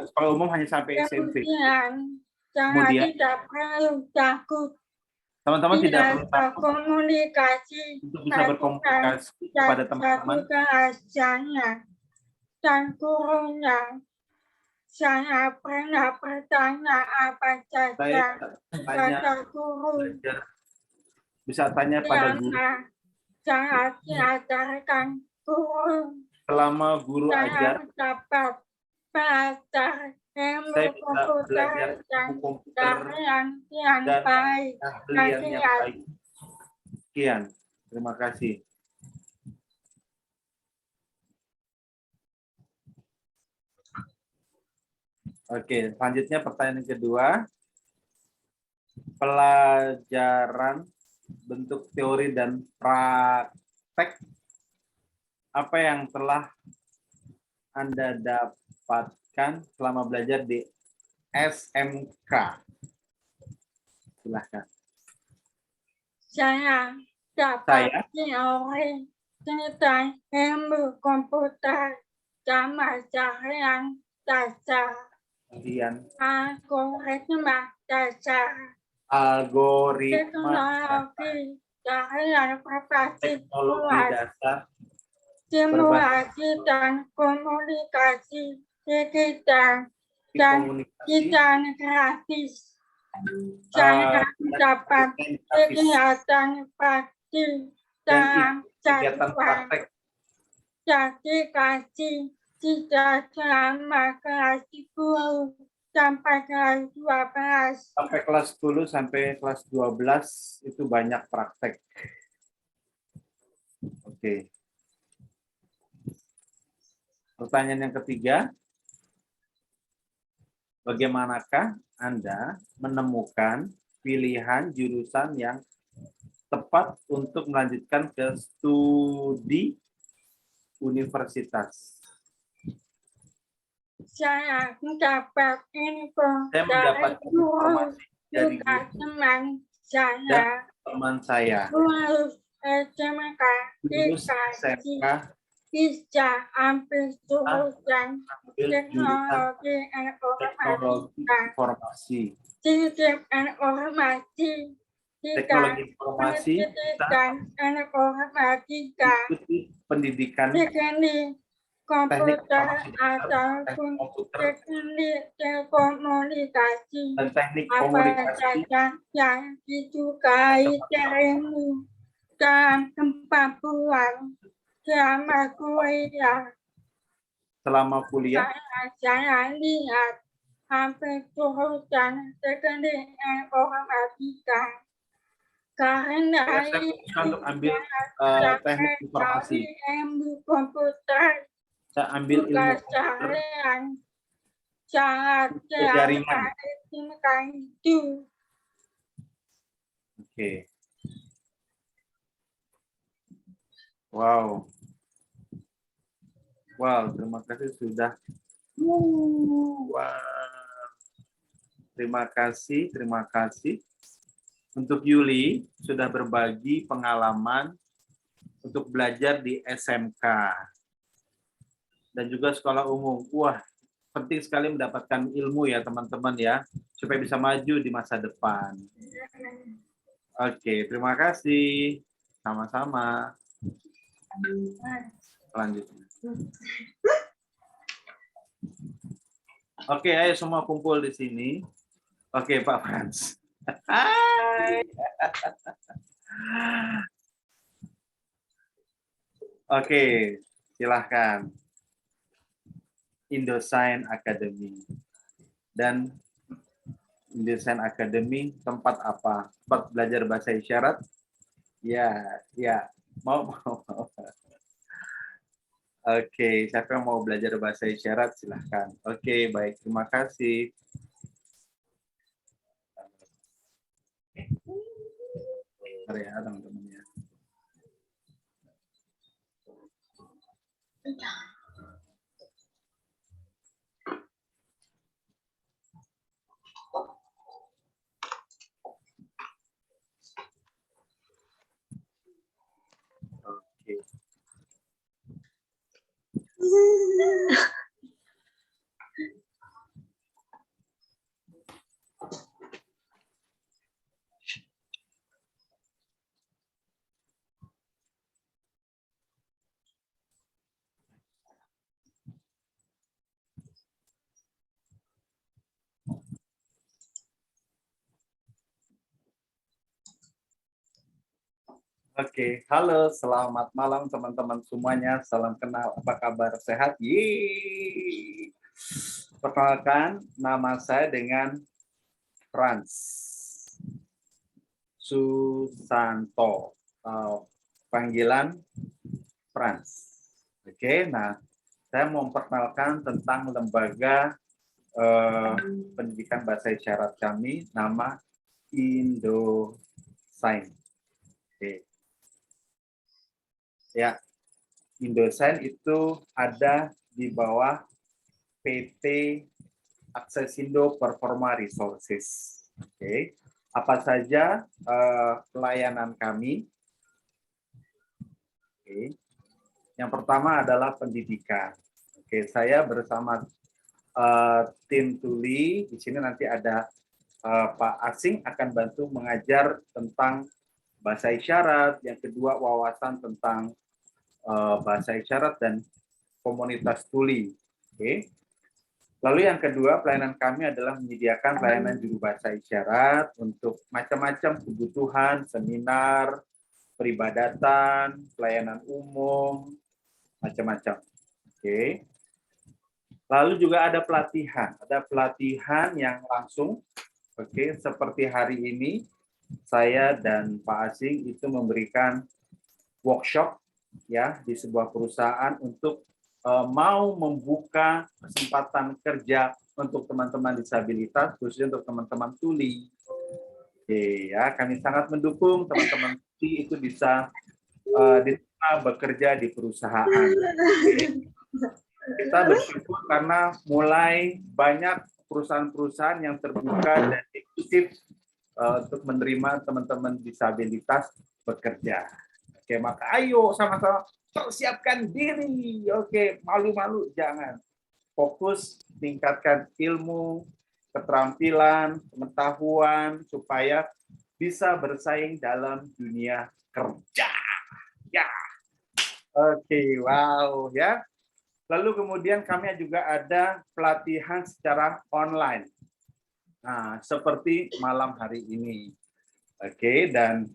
sekolah umum hanya sampai SMP. Kemudian tidak perlu takut. Teman-teman tidak perlu takut komunikasi untuk bisa berkomunikasi kepada teman-teman. Dan gurunya, saya pernah bertanya apa saja pada guru. Bisa tanya pada guru. Saya diajarkan guru. Selama guru ajar, dapat belajar saya bisa belajar komputer yang baik. keahlian yang baik. Sekian, terima kasih. Oke, selanjutnya pertanyaan kedua. Pelajaran bentuk teori dan praktek apa yang telah Anda dapatkan selama belajar di SMK? Silahkan. Saya dapat teori tentang ilmu komputer sama jaringan dasar. Algoritma dasar. Teknologi jaringan berbasis luas. Simulasi dan komunikasi digital dan desain grafis. Saya dapat kegiatan praktik dalam jadwal. Jadi kasih tidak selama kelas 10 sampai kelas 12. Sampai kelas 10 sampai kelas 12 itu banyak praktek. Oke. Pertanyaan yang ketiga. Bagaimanakah Anda menemukan pilihan jurusan yang tepat untuk melanjutkan ke studi universitas? Saya mendapat info dari guru dari teman saya. Lulus SMK bisa ambil jurusan teknologi informasi. Sistem informasi. Dan informatika. Pendidikan teknik komputer ataupun teknik telekomunikasi dan teknik apa saja yang disukai darimu dalam kemampuan selama kuliah saya lihat hampir jurusan teknik informatika karena untuk ambil teknik informasi. Ilmu komputer saya ambil ilmu komputer jaringan. Oke. Wow. Wow, terima kasih sudah Wah. Terima kasih, terima kasih. Untuk Yuli sudah berbagi pengalaman untuk belajar di SMK dan juga sekolah umum. Wah, penting sekali mendapatkan ilmu ya teman-teman ya, supaya bisa maju di masa depan. Oke, terima kasih. Sama-sama. Selanjutnya. Oke, ayo semua kumpul di sini. Oke, Pak Frans. Hai. Oke, silahkan. Indosign Academy. Dan Indosign Academy tempat apa? Tempat belajar bahasa isyarat? Ya, ya. Mau. Oke, siapa yang mau belajar bahasa isyarat silahkan. Oke, baik. Terima kasih. Mari ya, teman-teman ya. Oke. Oke, halo, selamat malam teman-teman semuanya. Salam kenal, apa kabar? Sehat? Yeay. Perkenalkan, nama saya dengan Frans Susanto. Panggilan Frans. Oke, nah saya mau memperkenalkan tentang lembaga pendidikan bahasa isyarat kami, nama Indosign. Oke. Ya, Indosign itu ada di bawah PT Aksesindo Performa Resources. Oke, apa saja pelayanan kami? Oke, yang pertama adalah pendidikan. Oke, saya bersama tim Tuli di sini nanti ada Pak Asing akan bantu mengajar tentang bahasa isyarat. Yang kedua wawasan tentang bahasa isyarat dan komunitas Tuli. Oke. Lalu yang kedua, pelayanan kami adalah menyediakan pelayanan juru bahasa isyarat untuk macam-macam kebutuhan, seminar, peribadatan, pelayanan umum, macam-macam. Oke. Lalu juga ada pelatihan yang langsung. Oke, seperti hari ini saya dan Pak Asing itu memberikan workshop ya di sebuah perusahaan untuk mau membuka kesempatan kerja untuk teman-teman disabilitas, khususnya untuk teman-teman tuli. Oke, ya, kami sangat mendukung teman-teman tuli itu bisa bekerja di perusahaan. Oke. Kita bersyukur karena mulai banyak perusahaan-perusahaan yang terbuka dan inklusif untuk menerima teman-teman disabilitas bekerja. Oke, maka ayo sama-sama persiapkan diri. Oke, malu-malu jangan. Fokus tingkatkan ilmu, keterampilan, pengetahuan supaya bisa bersaing dalam dunia kerja. Ya. Oke, wow ya. Lalu kemudian kami juga ada pelatihan secara online. Nah, seperti malam hari ini. Oke, dan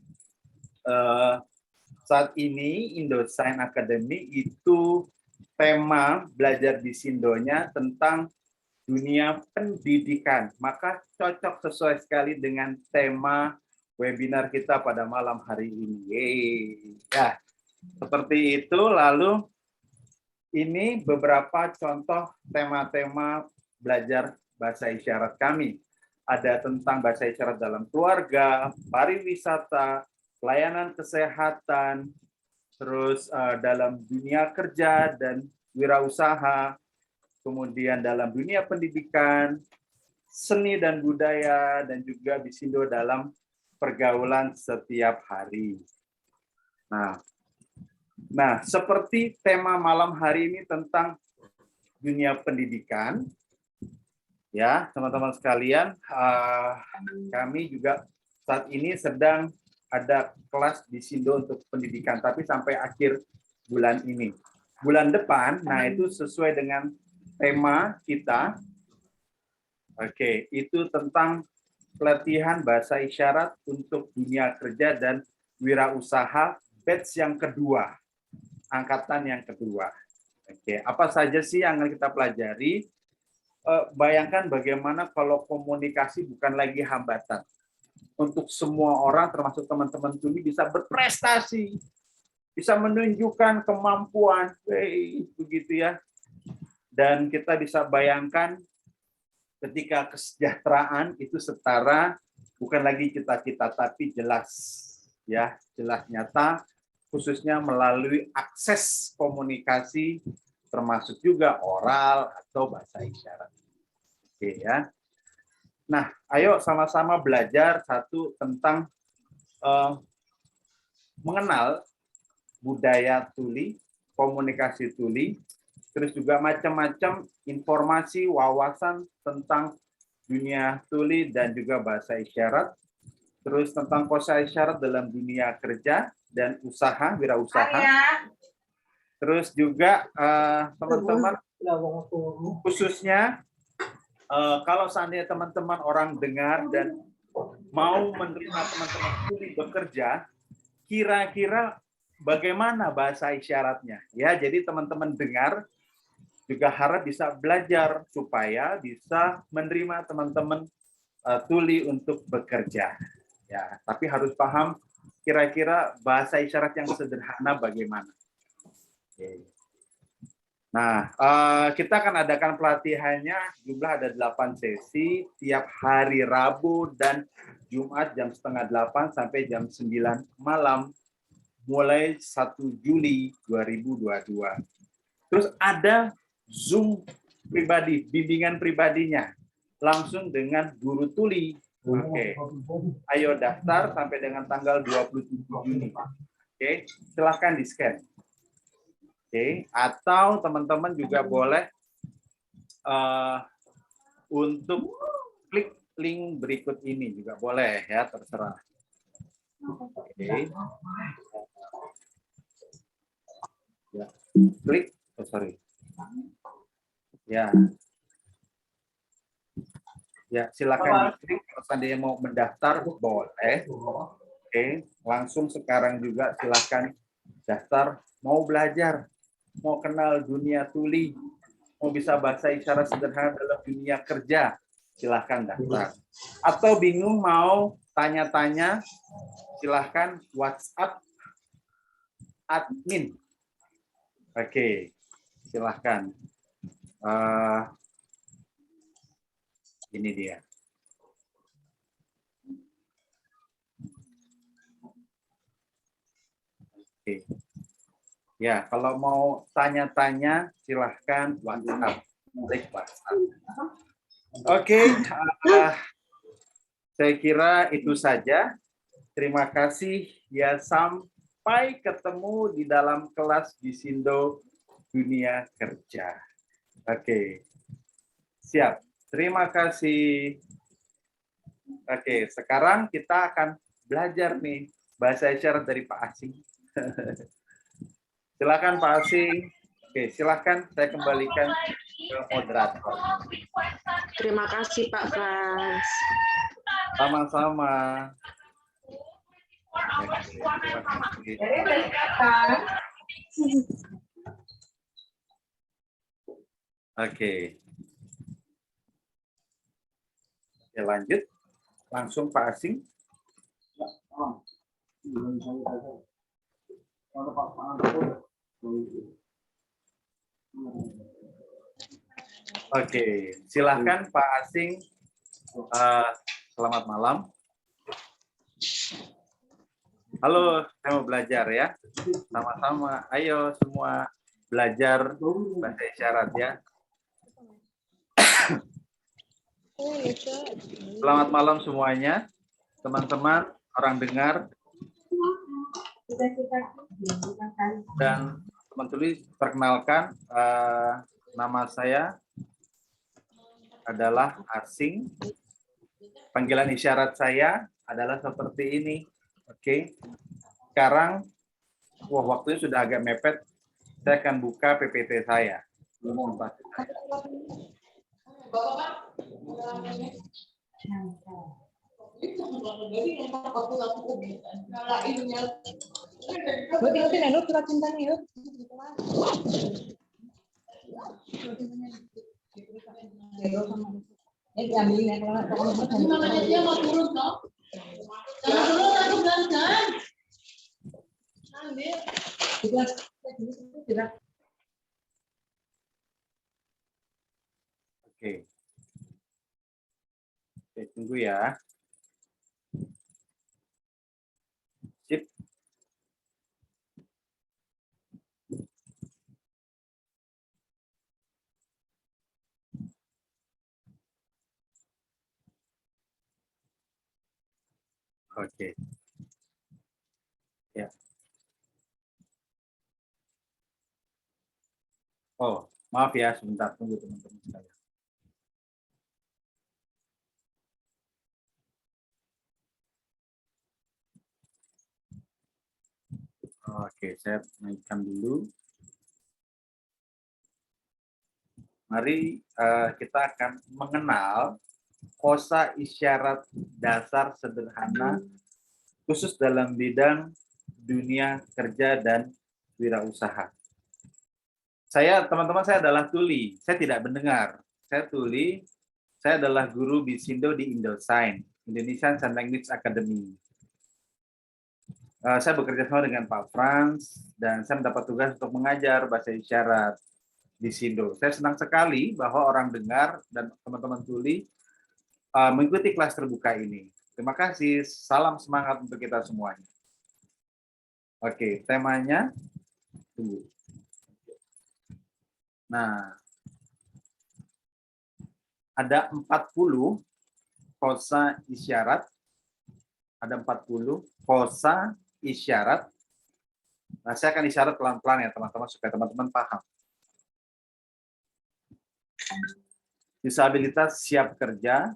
saat ini Indosign Academy itu tema belajar di Sindonya tentang dunia pendidikan. Maka cocok sesuai sekali dengan tema webinar kita pada malam hari ini. Ya, seperti itu. Lalu ini beberapa contoh tema-tema belajar bahasa isyarat kami. Ada tentang bahasa isyarat dalam keluarga, pariwisata, pelayanan kesehatan, terus dalam dunia kerja dan wirausaha, kemudian dalam dunia pendidikan, seni dan budaya, dan juga Bisindo dalam pergaulan setiap hari. Nah, seperti tema malam hari ini tentang dunia pendidikan, ya teman-teman sekalian, kami juga saat ini sedang ada kelas Bisindo untuk pendidikan, tapi sampai akhir bulan ini. Bulan depan, nah itu sesuai dengan tema kita. Oke, itu tentang pelatihan bahasa isyarat untuk dunia kerja dan wirausaha batch yang kedua, angkatan yang kedua. Oke, apa saja sih yang akan kita pelajari? Bayangkan bagaimana kalau komunikasi bukan lagi hambatan. Untuk semua orang, termasuk teman-teman tuli, bisa berprestasi, bisa menunjukkan kemampuan, begitu ya. Dan kita bisa bayangkan ketika kesejahteraan itu setara, bukan lagi cita-cita, tapi jelas, ya, jelas nyata, khususnya melalui akses komunikasi, termasuk juga oral atau bahasa isyarat. Oke ya. Nah, ayo sama-sama belajar satu tentang mengenal budaya tuli, komunikasi tuli, terus juga macam-macam informasi, wawasan tentang dunia tuli dan juga bahasa isyarat, terus tentang kosa isyarat dalam dunia kerja dan usaha, wirausaha. Terus juga teman-teman, khususnya kalau seandainya teman-teman orang dengar dan mau menerima teman-teman tuli bekerja, kira-kira bagaimana bahasa isyaratnya? Ya, jadi teman-teman dengar juga harap bisa belajar supaya bisa menerima teman-teman tuli untuk bekerja. Ya, tapi harus paham kira-kira bahasa isyarat yang sederhana bagaimana. Oke. Nah, kita akan adakan pelatihannya, jumlah ada 8 sesi, tiap hari Rabu dan Jumat jam 7:30 sampai jam 9 malam, mulai 1 Juli 2022. Terus ada Zoom pribadi, bimbingan pribadinya, langsung dengan guru tuli. Oke, ayo daftar sampai dengan tanggal 27 Juni. Oke, silahkan di-scan. Oke, atau teman-teman juga boleh untuk klik link berikut ini juga boleh ya, terserah. Oke. Ya, klik, Ya. Ya, silakan diklik kalau seandainya mau mendaftar boleh. Oke, langsung sekarang juga silakan daftar, mau belajar, mau kenal dunia tuli, mau bisa bahasa isyarat sederhana dalam dunia kerja, silahkan daftar. Atau bingung mau tanya-tanya, silahkan WhatsApp admin. Oke, silahkan. Ini dia. Oke. Ya, kalau mau tanya-tanya, silahkan WhatsApp. Oke, saya kira itu saja. Terima kasih. Ya, sampai ketemu di dalam kelas Bisindo Dunia Kerja. Oke, siap. Terima kasih. Oke, sekarang kita akan belajar nih bahasa isyarat dari Pak Asing. Silakan Pak Asing. Oke, silakan saya kembalikan ke moderator. Terima kasih Pak Frans. Sama-sama. Oke. Ya, lanjut. Langsung Pak Asing. Oke, silahkan Pak Asing. Selamat malam. Halo, saya mau belajar ya. Sama-sama. Ayo semua belajar bahasa isyarat ya. Selamat malam semuanya, teman-teman, orang dengar, dan teman tulis. Perkenalkan, nama saya adalah Asing. Panggilan isyarat saya adalah seperti ini. Oke. Sekarang, waktunya sudah agak mepet. Saya akan buka PPT saya. Oke. Oke, tunggu ya. Sip. Oke. Ya. Oh, maaf ya, sebentar, tunggu teman-teman sekalian. Oke, saya naikkan dulu. Mari kita akan mengenal kosa isyarat dasar sederhana khusus dalam bidang dunia kerja dan wirausaha. Teman-teman, saya adalah tuli. Saya tidak mendengar. Saya tuli. Saya adalah guru Bisindo di Indosign, Indonesian Sign Language Academy. Saya bekerja sama dengan Pak Frans dan saya mendapat tugas untuk mengajar bahasa isyarat di Sindo. Saya senang sekali bahwa orang dengar dan teman-teman tuli mengikuti kelas terbuka ini. Terima kasih. Salam semangat untuk kita semuanya. Oke, temanya tunggu. Nah, ada 40 kosa isyarat. Ada 40 kosa isyarat. Nah, saya akan isyarat pelan-pelan ya teman-teman supaya teman-teman paham. Disabilitas siap kerja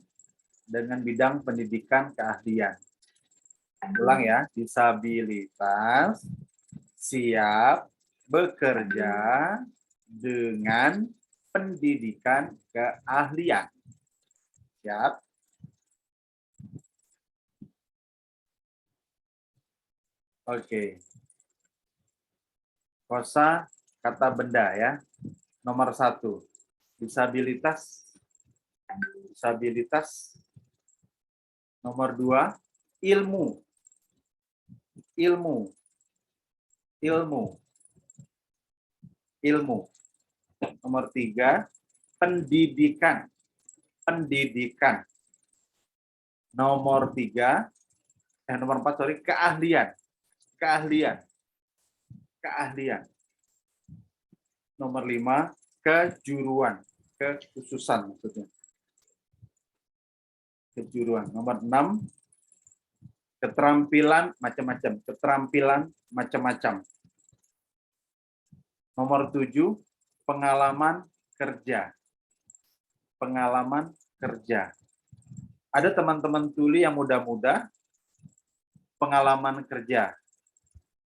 dengan bidang pendidikan keahlian. Ulang ya, disabilitas siap bekerja dengan pendidikan keahlian. Siap. Oke. Kosa kata benda ya. Nomor 1. Disabilitas. Nomor 2. Ilmu. Nomor 3. Pendidikan. Nomor 4, keahlian. Nomor 5, kejuruan, kekhususan maksudnya. Kejuruan. Nomor 6, keterampilan macam-macam. Nomor 7, pengalaman kerja. Ada teman-teman tuli yang muda-muda pengalaman kerja.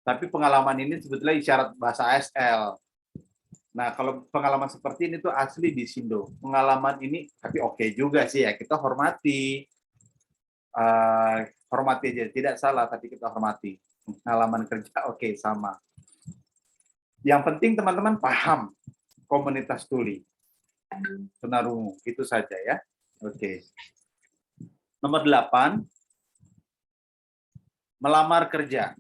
Tapi pengalaman ini sebetulnya isyarat bahasa ASL. Nah, kalau pengalaman seperti ini tuh asli di Sindo. Pengalaman ini, tapi oke juga sih ya, kita hormati. Hormati aja, tidak salah, tapi kita hormati. Pengalaman kerja, oke, sama. Yang penting teman-teman paham komunitas tuli. Tunarungu, itu saja ya. Oke. Nomor 8, melamar kerja.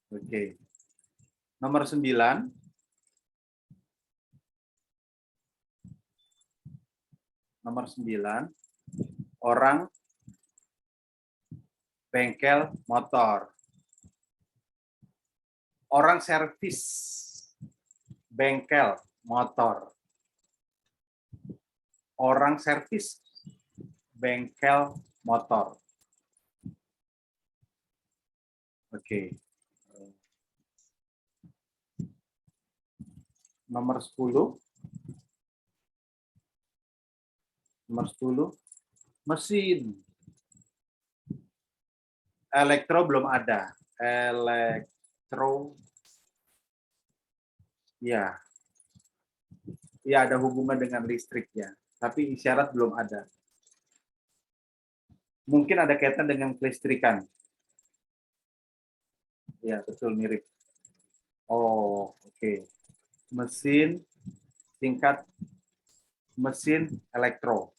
Oke. Nomor 9, orang bengkel motor. Orang servis bengkel motor. Orang servis bengkel motor. Oke. Nomor 10. Nomor 10. Mesin. Elektro belum ada. Elektro. Ya. Ya, ada hubungan dengan listrik ya. Tapi isyarat belum ada. Mungkin ada kaitan dengan kelistrikan. Ya, betul, mirip. Oh, oke. Mesin, singkat mesin elektro.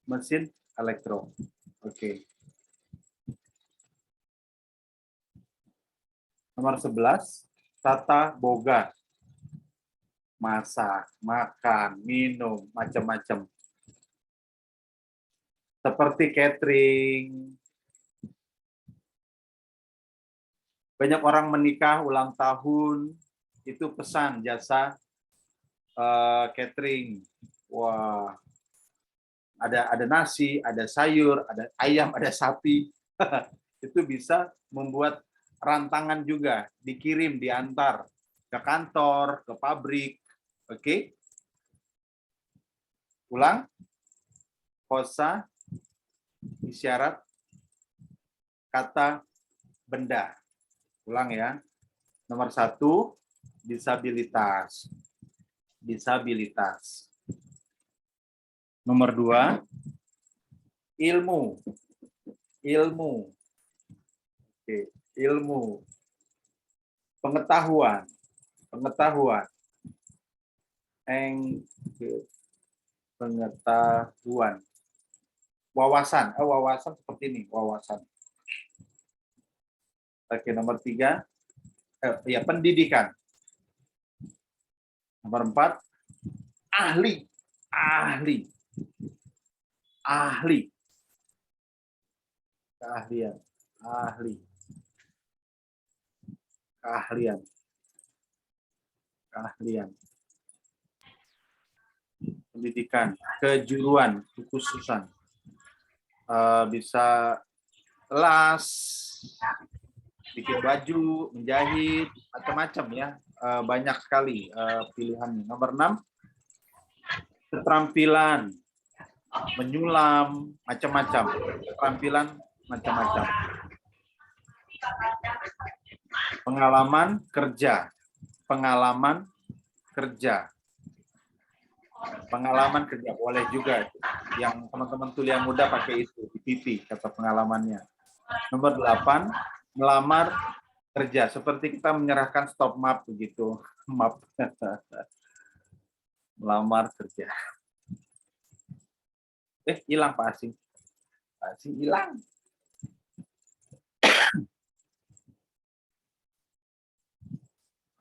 Mesin elektro. Oke. Nomor 11, tata boga. Masak, makan, minum, macam-macam. Seperti catering. Banyak orang menikah, ulang tahun, itu pesan jasa catering. Wah, ada nasi, ada sayur, ada ayam, ada sapi. Itu bisa membuat rantangan juga, dikirim, diantar ke kantor, ke pabrik. Oke? Ulang. Kosa, isyarat, kata, benda. Ulang ya. Nomor 1, disabilitas. Disabilitas. Nomor 2, ilmu. Ilmu. Oke, ilmu. Pengetahuan. Pengetahuan. Pengetahuan. Wawasan. Wawasan seperti ini, wawasan. Oke, nomor 3, ya, pendidikan. Nomor 4, ahli. Ahli. Ahli. Keahlian. Ahli. Keahlian. Keahlian. Pendidikan, kejuruan, kekhususan. Bisa las, bikin baju, menjahit, macam-macam ya. Banyak sekali pilihannya. Nomor 6, keterampilan, menyulam, macam-macam. Keterampilan, macam-macam. Pengalaman kerja. Pengalaman kerja. Pengalaman kerja boleh juga. Yang teman-teman kuliah muda pakai itu di PP kata pengalamannya. Nomor 8, melamar kerja. Seperti kita menyerahkan stop map begitu. Map. Melamar kerja. Hilang Pak Asing. Pak Asing hilang.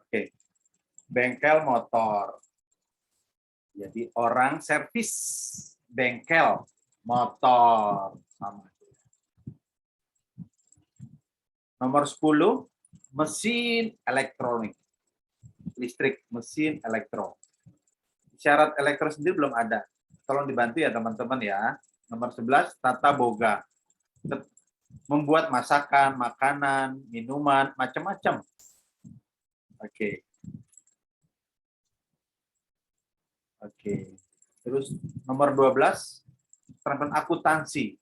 Oke. Bengkel motor. Jadi orang servis bengkel motor. Sama. Nomor 10, mesin elektronik. Listrik, mesin elektro. Syarat elektro sendiri belum ada. Tolong dibantu ya teman-teman ya. Nomor 11, tata boga. Membuat masakan, makanan, minuman, macam-macam. Oke. Oke. Terus nomor 12, tentang akuntansi.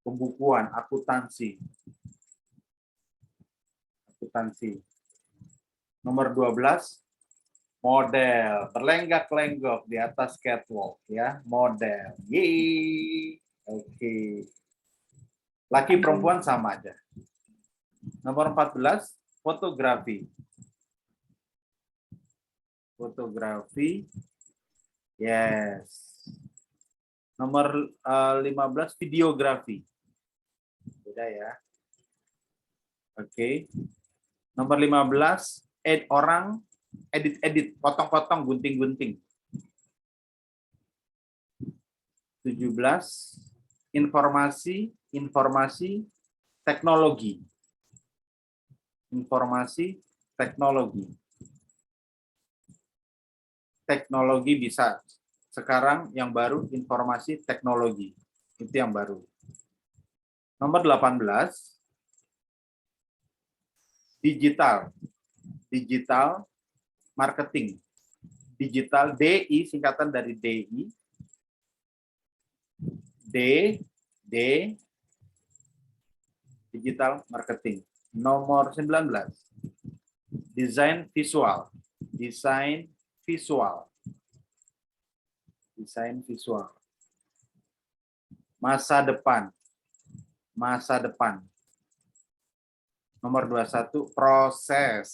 Pembukuan, akuntansi. Akuntansi. Nomor 12, model. Berlenggak-lenggok di atas catwalk ya, model. Yeay. Oke. Laki perempuan sama aja. Nomor 14, fotografi. Fotografi. Yes. Nomor 15, videografi. Beda ya. Oke. Nomor 15, orang edit-edit, potong-potong, gunting-gunting. 17, informasi teknologi. Informasi teknologi. Teknologi bisa. Sekarang yang baru informasi teknologi. Itu yang baru. Nomor 18. Digital. Digital marketing. Digital DI singkatan dari DI. Digital marketing. Nomor 19. Desain visual. Desain visual. Desain visual. Masa depan. Masa depan. Nomor 21, proses.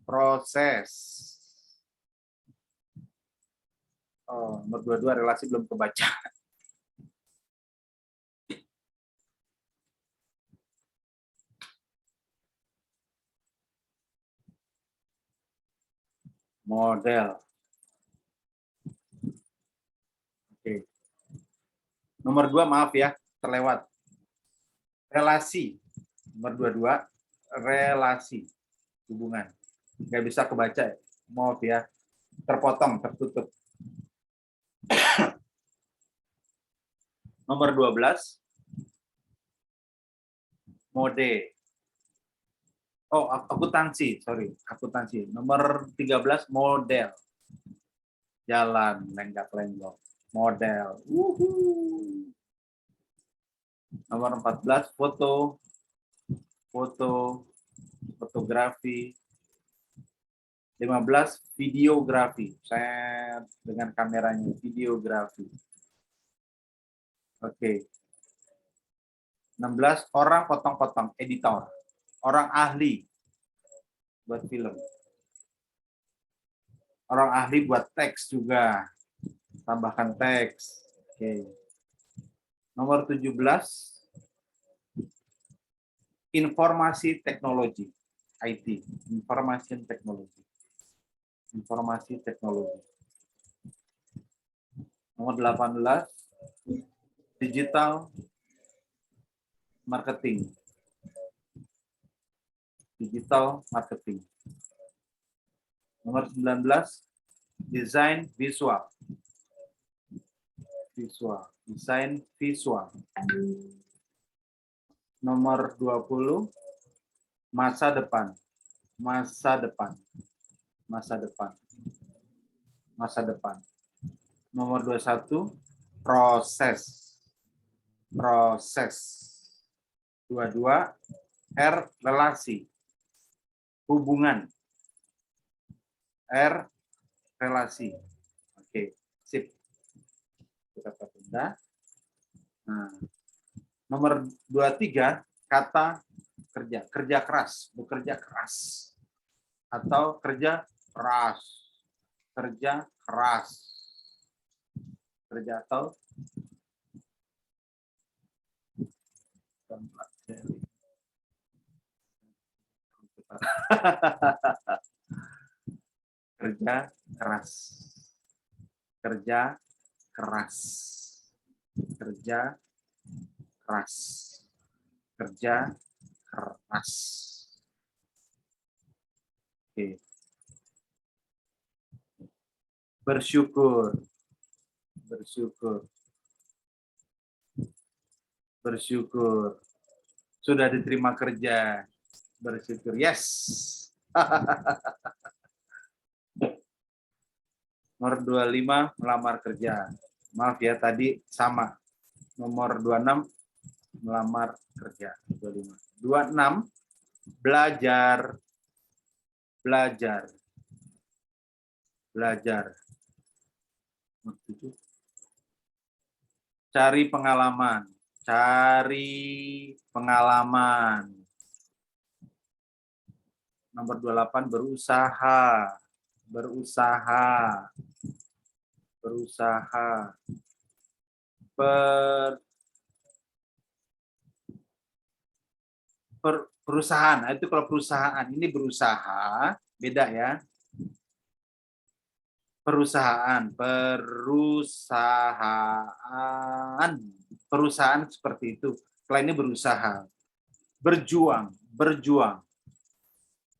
Proses. Oh, nomor 22, relasi belum kebaca. Model. Oke. Nomor 2, maaf ya, terlewat. Relasi. Nomor 22, relasi. Hubungan. Nggak bisa kebaca. Maaf ya. Terpotong, tertutup. Nomor 12, mode. Oh, akuntansi, sorry. Akuntansi. Nomor 13, model. Jalan, lenggak-lenggok. Model. Nomor 14, foto. Foto. Fotografi. 15, videografi. Saya dengan kameranya, videografi. Oke. 16, orang potong-potong, editor. Orang ahli buat film. Orang ahli buat teks juga. Tambahkan teks. Oke. Nomor 17, informasi teknologi. IT. Information teknologi. Informasi teknologi. Nomor 18, digital marketing. Digital marketing. Nomor 19, desain visual. Visual. Desain visual. Nomor 20, masa depan. Masa depan. Masa depan. Masa depan. Nomor 21, proses. Proses. 22, R, relasi. Hubungan. R, relasi. Oke, sip. Kita tunda. Nah, nomor 23, kata kerja. Kerja keras, bekerja keras. Atau kerja keras. Kerja keras. Kerja atau kerja keras. Kerja keras. Kerja keras. Kerja keras. Oke. Bersyukur. Bersyukur. Bersyukur. Sudah diterima kerja. Bersyukur. Yes. Nomor 25, melamar kerja. Maaf ya, tadi sama. Nomor 26, melamar kerja. 25. 26, belajar. Belajar. Belajar. Cari pengalaman. Cari pengalaman. Nomor 28, berusaha. Berusaha. Berusaha. Perusahaan. Nah, itu kalau perusahaan. Ini berusaha. Beda ya. Perusahaan. Perusahaan. Perusahaan seperti itu. Kalau ini berusaha. Berjuang. Berjuang.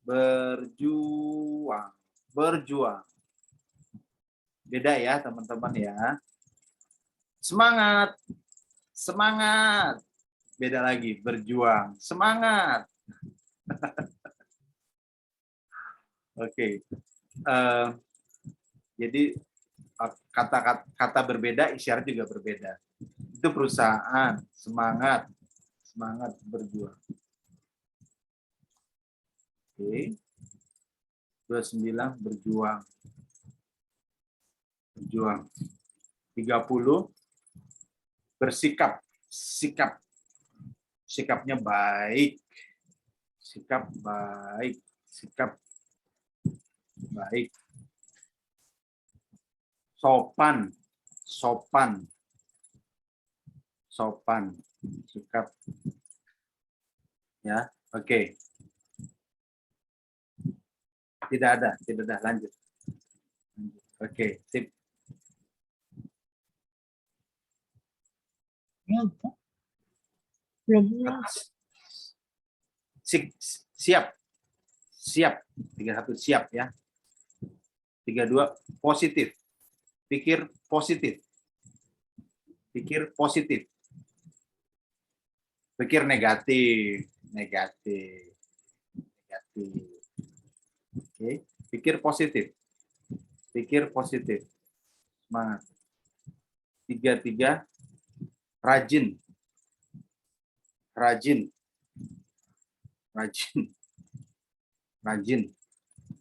berjuang, berjuang. Beda ya teman-teman ya. Semangat, semangat. Beda lagi, berjuang, semangat. Oke. Jadi kata berbeda, isyarat juga berbeda. Itu perusahaan, semangat, semangat berjuang. Oke. 29 berjuang. Berjuang. 30 bersikap, sikap. Sikapnya baik. Sikap baik, sikap baik. Sopan, sopan. Sopan, sikap. Ya, oke. Tidak ada, lanjut. Oke, sip. Siap. Siap. 31 siap ya. 32 positif. Pikir positif. Pikir positif. Pikir negatif. Negatif. Negatif. Oke, pikir positif. Pikir positif. Semangat. 33 rajin. Rajin. Rajin. Rajin.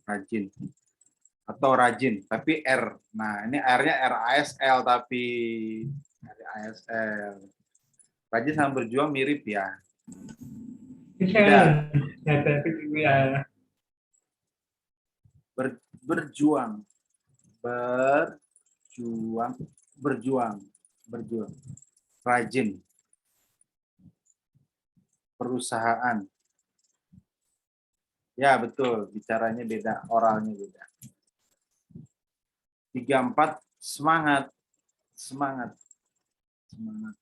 Rajin. Atau rajin, tapi R. Nah, ini R-nya RASL tapi RASL. Rajin sama berjuang mirip ya. Tidak. Berjuang. Berjuang. Berjuang. Berjuang. Rajin. Perusahaan. Ya, betul. Bicaranya beda, oralnya beda. 34 semangat. Semangat. Semangat.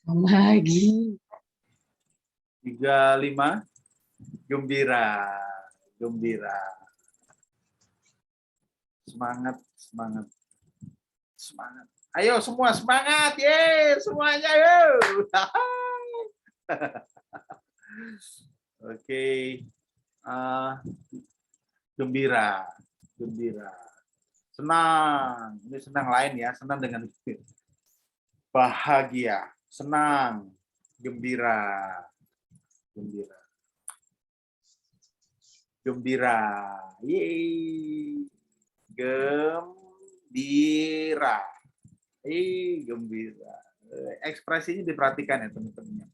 Lagi. 35 gembira. Gembira. Semangat, semangat. Semangat. Ayo semua semangat. Yeay, semuanya yuk. Oke. Gembira. Gembira. Senang. Ini senang lain ya, senang dengan bahagia, senang, gembira. Gembira. Gembira. Yeay. Gembira. Gembira. Ekspresinya diperhatikan ya teman-teman.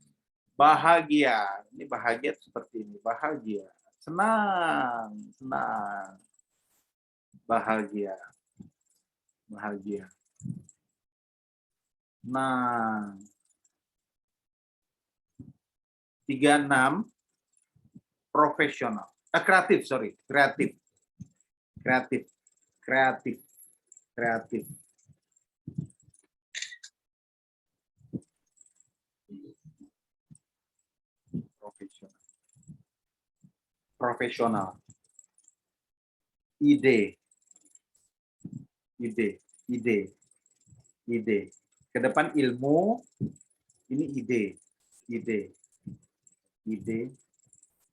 Bahagia. Ini bahagia seperti ini. Bahagia. Senang. Senang. Bahagia. Bahagia. Nah. 36 profesional. Kreatif, sorry. Kreatif. Kreatif. Kreatif. Kreatif. Profesional. Profesional. Ide. Ide. Ide. Ide. Ke depan ilmu, ini ide. Ide. Ide.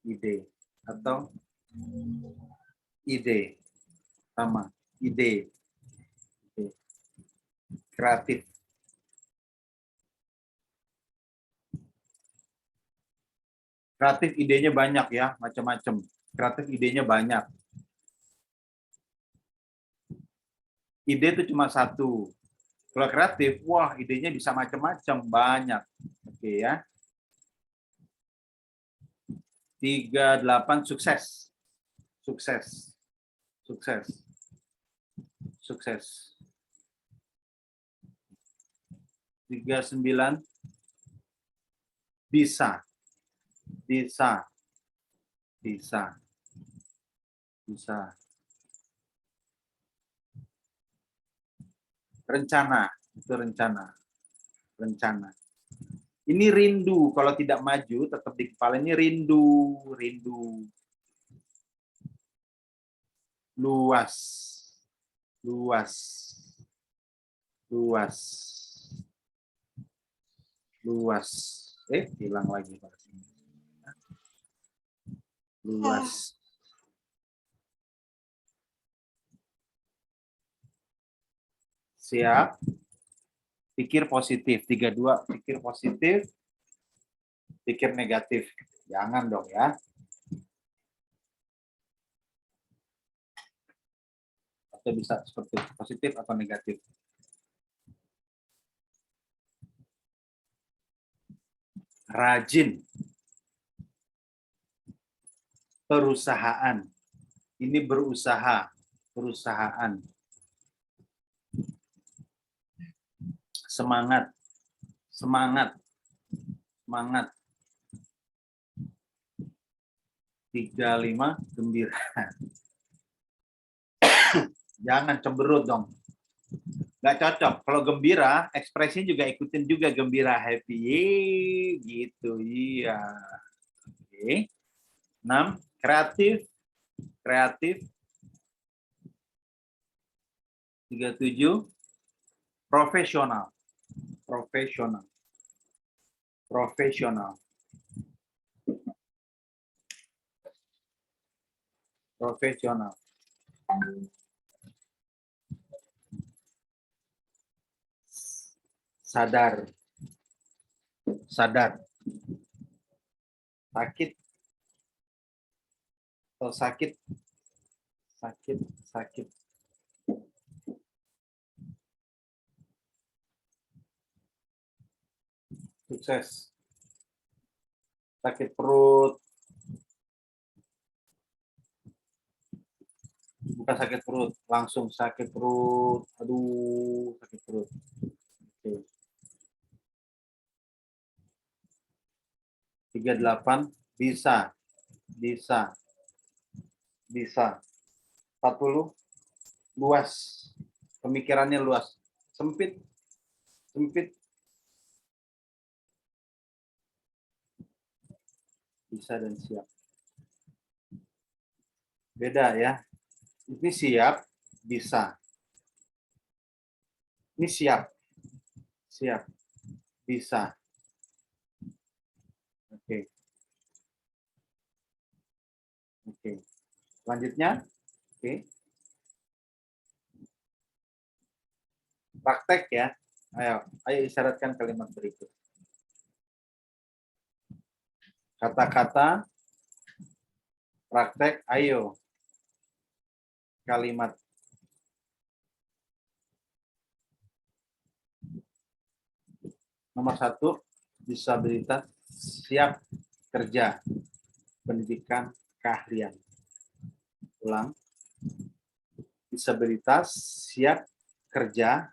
Ide. Atau ide. Sama. Ide. Ide. Kreatif. Kreatif idenya banyak ya, macam-macam. Kreatif idenya banyak. Ide itu cuma satu. Kalau kreatif, wah idenya bisa macam-macam, banyak. Oke ya. 38 sukses. Sukses. Sukses. Sukses. 39 bisa. Bisa. Bisa. Bisa. Rencana. Itu rencana. Rencana. Ini rindu. Kalau tidak maju, tetap di kepala ini rindu. Rindu. luas, luas, luas, luas. Hilang lagi. Luas. Siap. Pikir positif. 32, pikir positif. Pikir negatif. Jangan dong ya. Atau bisa seperti positif atau negatif. Rajin. Perusahaan. Ini berusaha. Perusahaan. Semangat. Semangat. Semangat. 35, gembira. Jangan cemberut dong. Nggak cocok. Kalau gembira, ekspresinya juga ikutin juga gembira, happy. Yeay, gitu. Iya. Oke. 6, kreatif. Kreatif. 37, profesional. Profesional. Profesional. Profesional. Sadar. Sadar. Sakit. Atau sakit. Sakit. Sakit. Sukses. Sakit perut. Bukan sakit perut, langsung sakit perut. Aduh, sakit perut. Oke. 38, bisa. Bisa. Bisa. 40, luas. Pemikirannya luas. Sempit. Sempit. Bisa dan siap. Beda ya. Ini siap, bisa. Ini siap. Siap. Bisa. Oke. Oke. Selanjutnya. Oke. Praktek ya. Ayo isyaratkan kalimat berikut. Kata-kata praktek, ayo. Kalimat. Nomor 1, disabilitas siap kerja. Pendidikan keahlian. Ulang. Disabilitas siap kerja.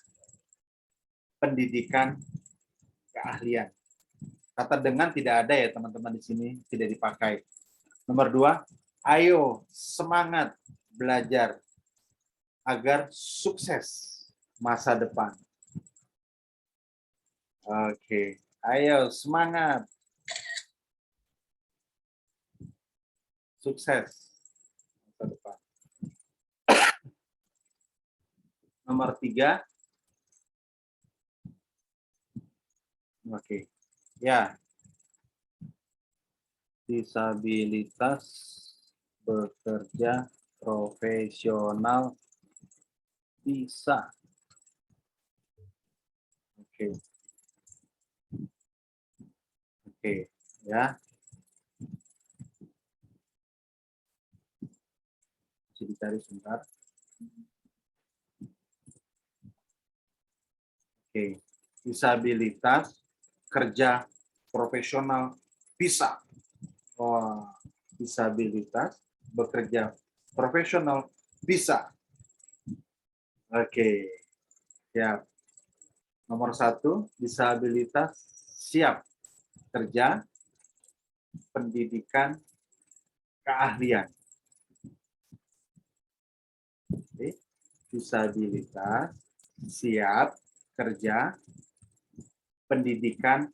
Pendidikan keahlian. Kata dengan tidak ada ya teman-teman di sini, tidak dipakai. Nomor 2, ayo semangat belajar agar sukses masa depan. Oke, ayo semangat. Sukses masa depan. Nomor 3. Oke. Ya. Disabilitas bekerja profesional bisa. Oke. Oke, ya. Bisa dicari sebentar. Oke. Disabilitas kerja profesional bisa. Oh, disabilitas bekerja profesional bisa. Oke. Siap. Nomor 1, disabilitas siap kerja pendidikan keahlian. Oke. Disabilitas siap kerja pendidikan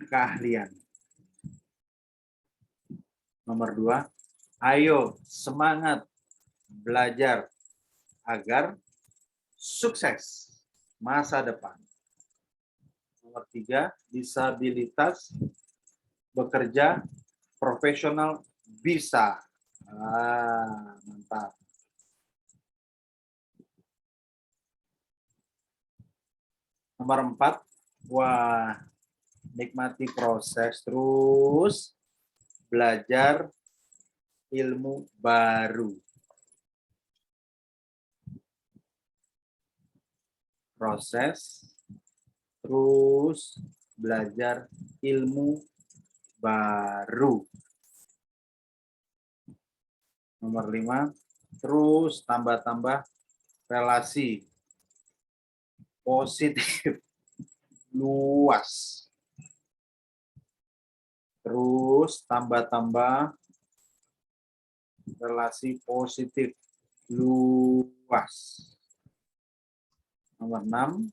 keahlian. Nomor 2, ayo semangat belajar agar sukses masa depan. Nomor 3, disabilitas bekerja profesional bisa. Mantap. Nomor 4, wah, nikmati proses terus belajar ilmu baru. Proses terus belajar ilmu baru. Nomor 5, terus tambah-tambah relasi positif luas. Terus tambah-tambah relasi positif luas. Nomor 6,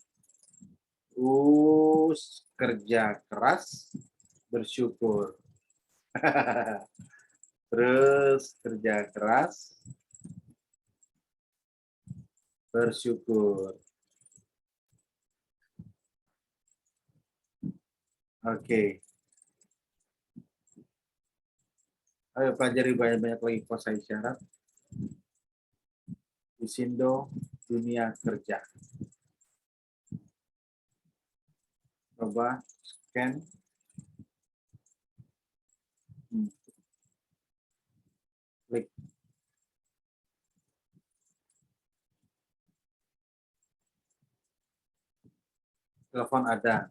terus kerja keras, bersyukur. Terus kerja keras, bersyukur. Oke. Ayo pelajari banyak-banyak lagi kosa isyarat. Isindo dunia kerja. Coba scan. Klik. Telepon ada.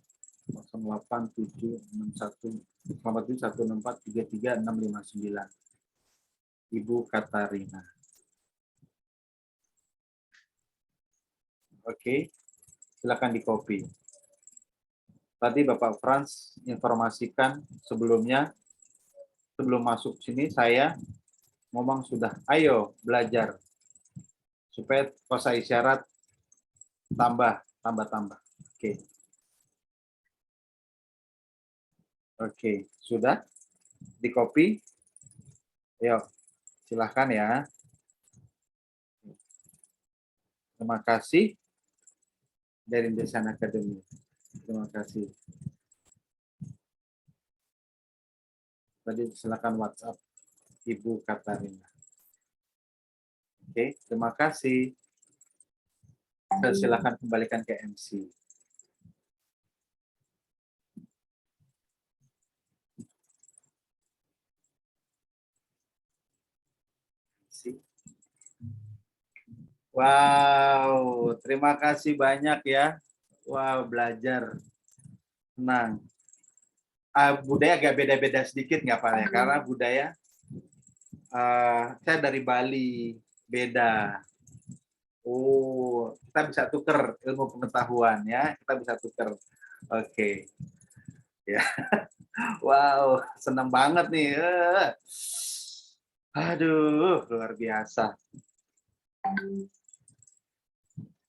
0876133659. Ibu Katarina. Oke, silakan di copy. Tadi Bapak Frans informasikan sebelumnya, sebelum masuk sini saya ngomong sudah, ayo belajar supaya kosa isyarat tambah. Oke. Oke, sudah di copy. Ayo, silahkan ya. Terima kasih dari Desain Academy. Terima kasih. Tadi silakan WhatsApp Ibu Katarina. Oke, terima kasih. Silakan kembalikan ke MC. Wow, terima kasih banyak ya. Wow, belajar. Senang. Budaya agak beda-beda sedikit nggak Pak ya? Karena budaya saya dari Bali, beda. Oh, kita bisa tuker ilmu pengetahuan ya. Kita bisa tuker. Oke. Ya. Wow, senang banget nih. Aduh, luar biasa.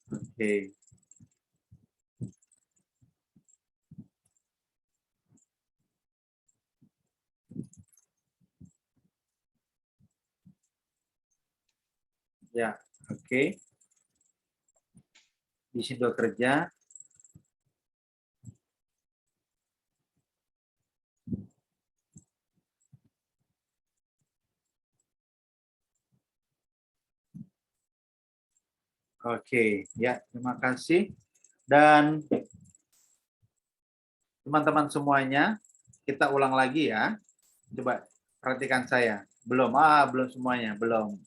Oke. Ya, oke. Di situ kerja. Oke, ya, terima kasih. Dan teman-teman semuanya, kita ulang lagi ya. Coba perhatikan saya. Belum, belum semuanya, belum.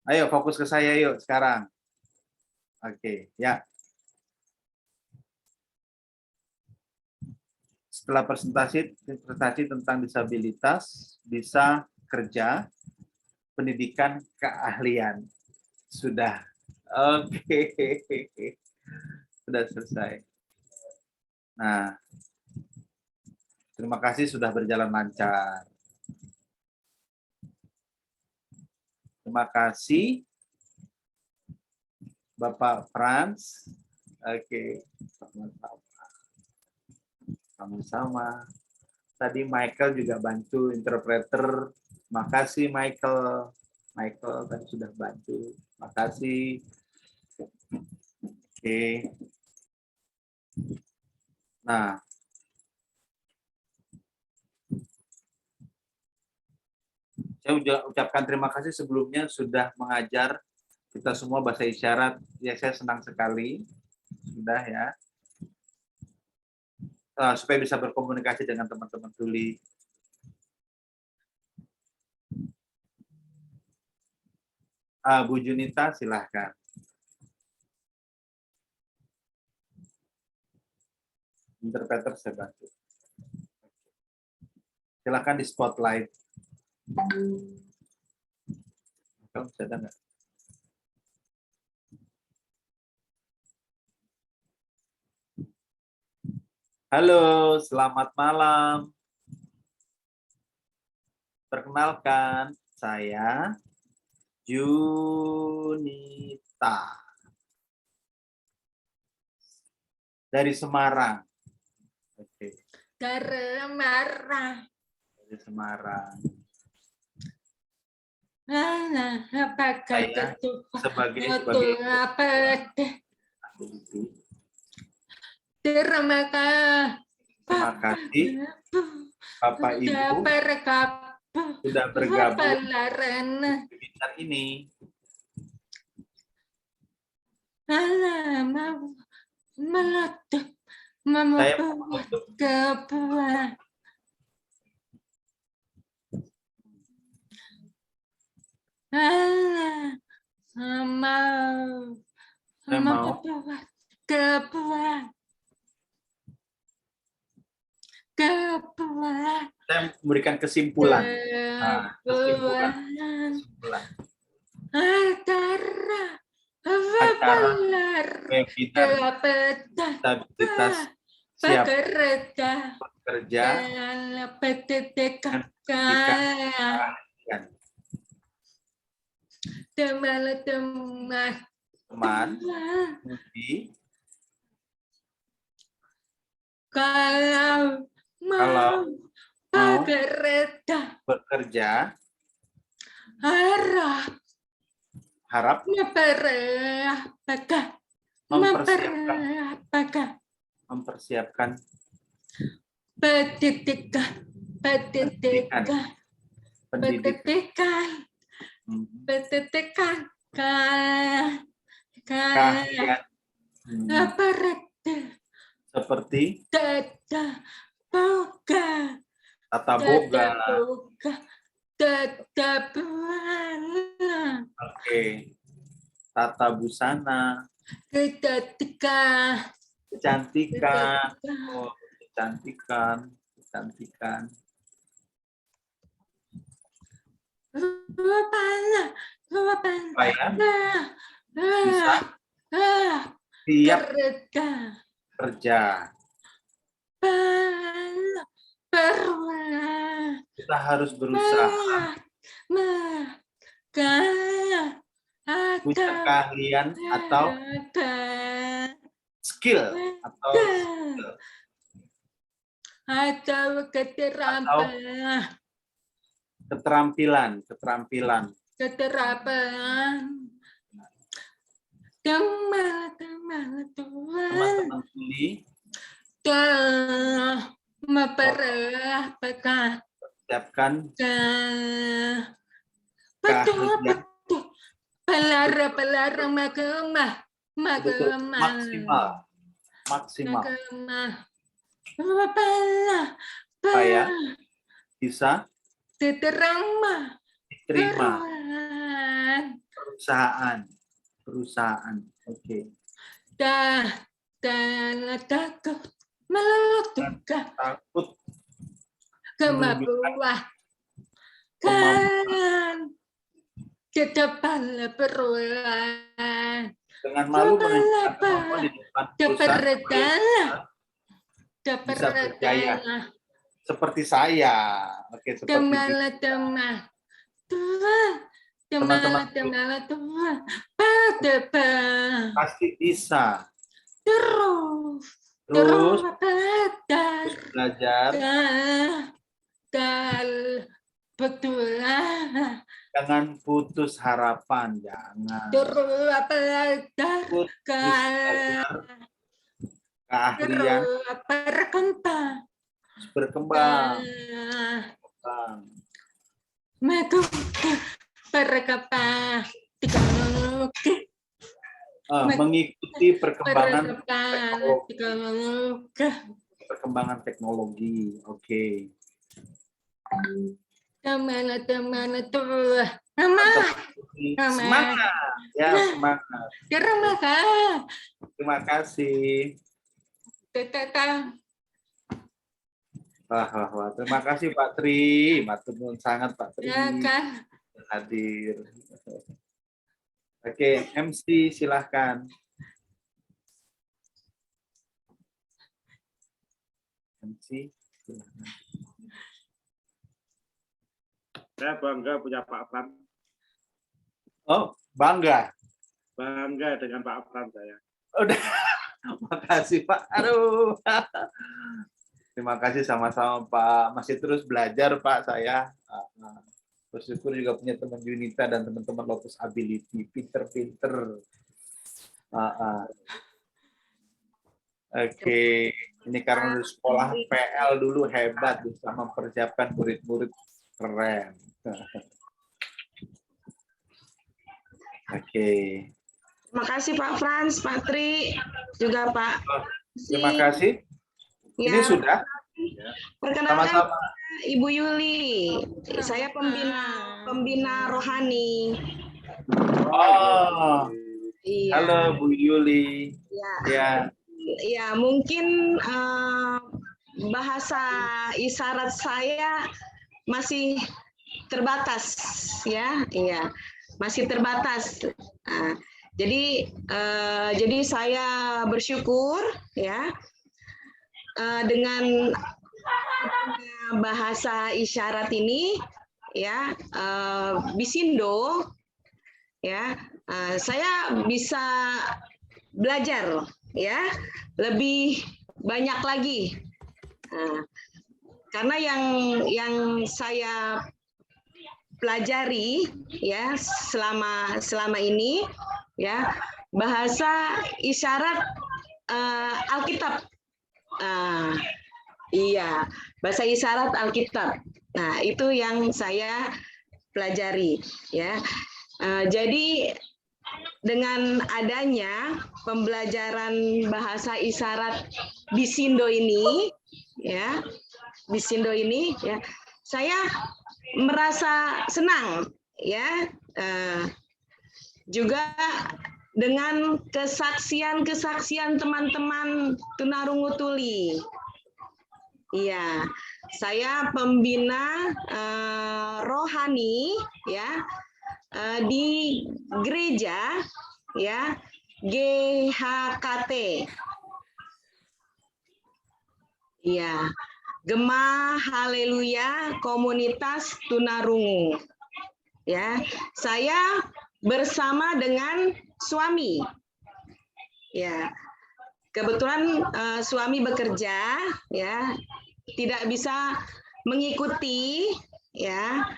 Ayo fokus ke saya yuk sekarang. Oke, ya. Setelah presentasi tentang disabilitas, bisa kerja, pendidikan, keahlian. Sudah. Oke. Sudah selesai. Nah, terima kasih sudah berjalan lancar. Terima kasih Bapak Frans. Oke, sama-sama. Tadi Michael juga bantu interpreter. Makasih Michael. Michael tadi sudah bantu. Makasih. Oke. Nah, saya ucapkan terima kasih sebelumnya sudah mengajar kita semua bahasa isyarat. Ya, saya senang sekali. Sudah ya. Supaya bisa berkomunikasi dengan teman-teman tuli. Bu Junita, silahkan. Interpreter saya bantu. Silahkan di spotlight. Kamu sadar nggak? Halo, selamat malam. Perkenalkan, saya Junita dari Semarang. Oke. Dari Semarang. Dari Semarang. Saya sebagai terima kasih Bapak Ibu sudah bergabung di webinar ini. Saya menutup. Saya memberikan kesimpulan. Kesimpulan. Acara webinar disabilitas siap bekerja dengan pendidikan teman Budi. Kalau mau bekerja harap mempersiapkan pendidikan keahlian seperti tata boga. Oke. Tata busana. Kecantikan. Oh, kecantikan. Supaya bisa siap kerja. Kita harus berusaha punya keahlian atau skill atau keterampilan. Teman-teman tuli mempersiapkan keahlian maksimal supaya bisa diterima perusahaan. Oke. Takut kemampuan dengan malu menunjukkan kemampuan di depan perusahaan bisa berjaya seperti saya. Oke, seperti teman-teman pasti bisa terus belajar Jangan putus harapan, jangan. Terus belajar Putus ke keahlian berkembang. berkembang. Berkembang. Teknologi. Mengikuti perkembangan Teknologi. perkembangan teknologi. Oke. Teman-teman tuh. Nama. Semangat. Ya, semangat. Terima kasih. Wah. Terima kasih Pak Tri. Matur nuwun sangat Pak Tri Ya kan. hadir. Oke, MC silahkan. MC silahkan. Saya bangga punya Pak Fran. Oh, bangga. Bangga dengan Pak Fran saya. Udah. Makasih Pak. Aduh. Terima kasih sama-sama Pak. Masih terus belajar Pak saya. Bersyukur juga punya teman Yunita dan teman-teman Lotus Ability. Pinter-pinter. Oke. Ini karena di sekolah PL dulu hebat bisa mempersiapkan murid-murid keren. Oke. Terima kasih Pak Frans, Pak Tri, juga Pak. Terima kasih. Ya, Ini sudah. perkenalkan Sama-sama. Ibu Yuli. Saya pembina rohani. Oh, Iya. halo Bu Yuli. Ya. Ya, mungkin bahasa isyarat saya masih terbatas, ya. Iya, masih terbatas. Jadi saya bersyukur, ya, dengan bahasa isyarat ini, ya, Bisindo, ya, saya bisa belajar, ya, lebih banyak lagi. Karena yang saya pelajari, ya, selama ini, ya, bahasa isyarat Alkitab. Iya, bahasa isyarat Alkitab. Nah, itu yang saya pelajari, ya. Jadi dengan adanya pembelajaran bahasa isyarat Bisindo ini, ya, saya merasa senang, ya, juga dengan kesaksian teman-teman tunarungu tuli. Iya, saya pembina rohani, ya, di gereja, ya, GHKT. Iya, Gema Haleluya Komunitas Tunarungu. Ya, saya bersama dengan suami. Ya, kebetulan suami bekerja, ya, tidak bisa mengikuti, ya,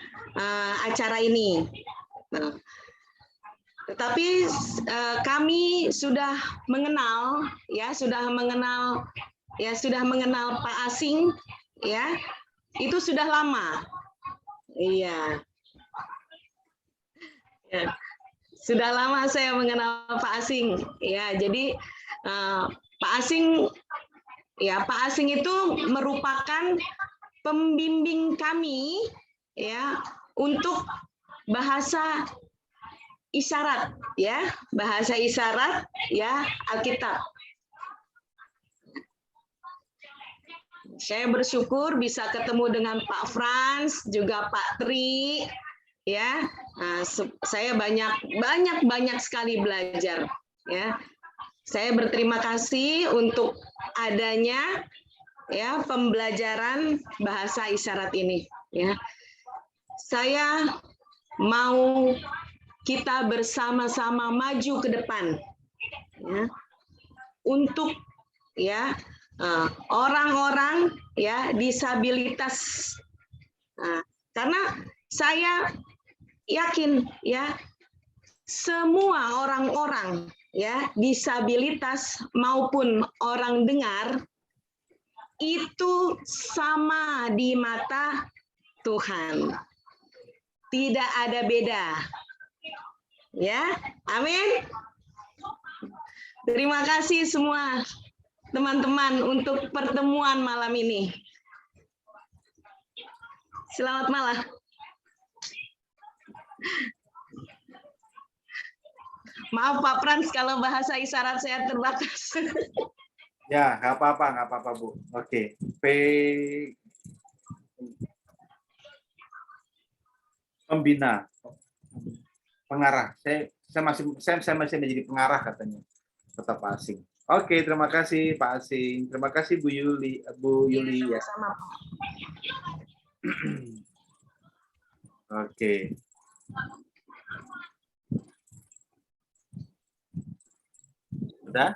acara ini. Tetapi kami sudah mengenal, ya, sudah mengenal Pak Asing, ya, itu sudah lama. Iya. Ya, sudah lama saya mengenal Pak Asing, ya. Jadi Pak Asing itu merupakan pembimbing kami, ya, untuk bahasa isyarat, ya, bahasa isyarat, ya, Alkitab. Saya bersyukur bisa ketemu dengan Pak Frans, juga Pak Tri, ya. Saya banyak sekali belajar, ya. Saya berterima kasih untuk adanya, ya, pembelajaran bahasa isyarat ini, ya. Saya mau kita bersama-sama maju ke depan, ya, untuk, ya, orang-orang, ya, disabilitas. Karena saya yakin ya, semua orang-orang ya disabilitas maupun orang dengar itu sama di mata Tuhan. Tidak ada beda. Ya, amin. Terima kasih semua teman-teman untuk pertemuan malam ini. Selamat malam. Maaf Pak Frans kalau bahasa isyarat saya terbatas. Ya, nggak apa-apa Bu. Oke, pembina, pengarah. Saya masih menjadi pengarah katanya, tetap asing. Oke, terima kasih Pak Asing. Terima kasih Bu Yuli ya. Sama-sama. Oke. Sudah?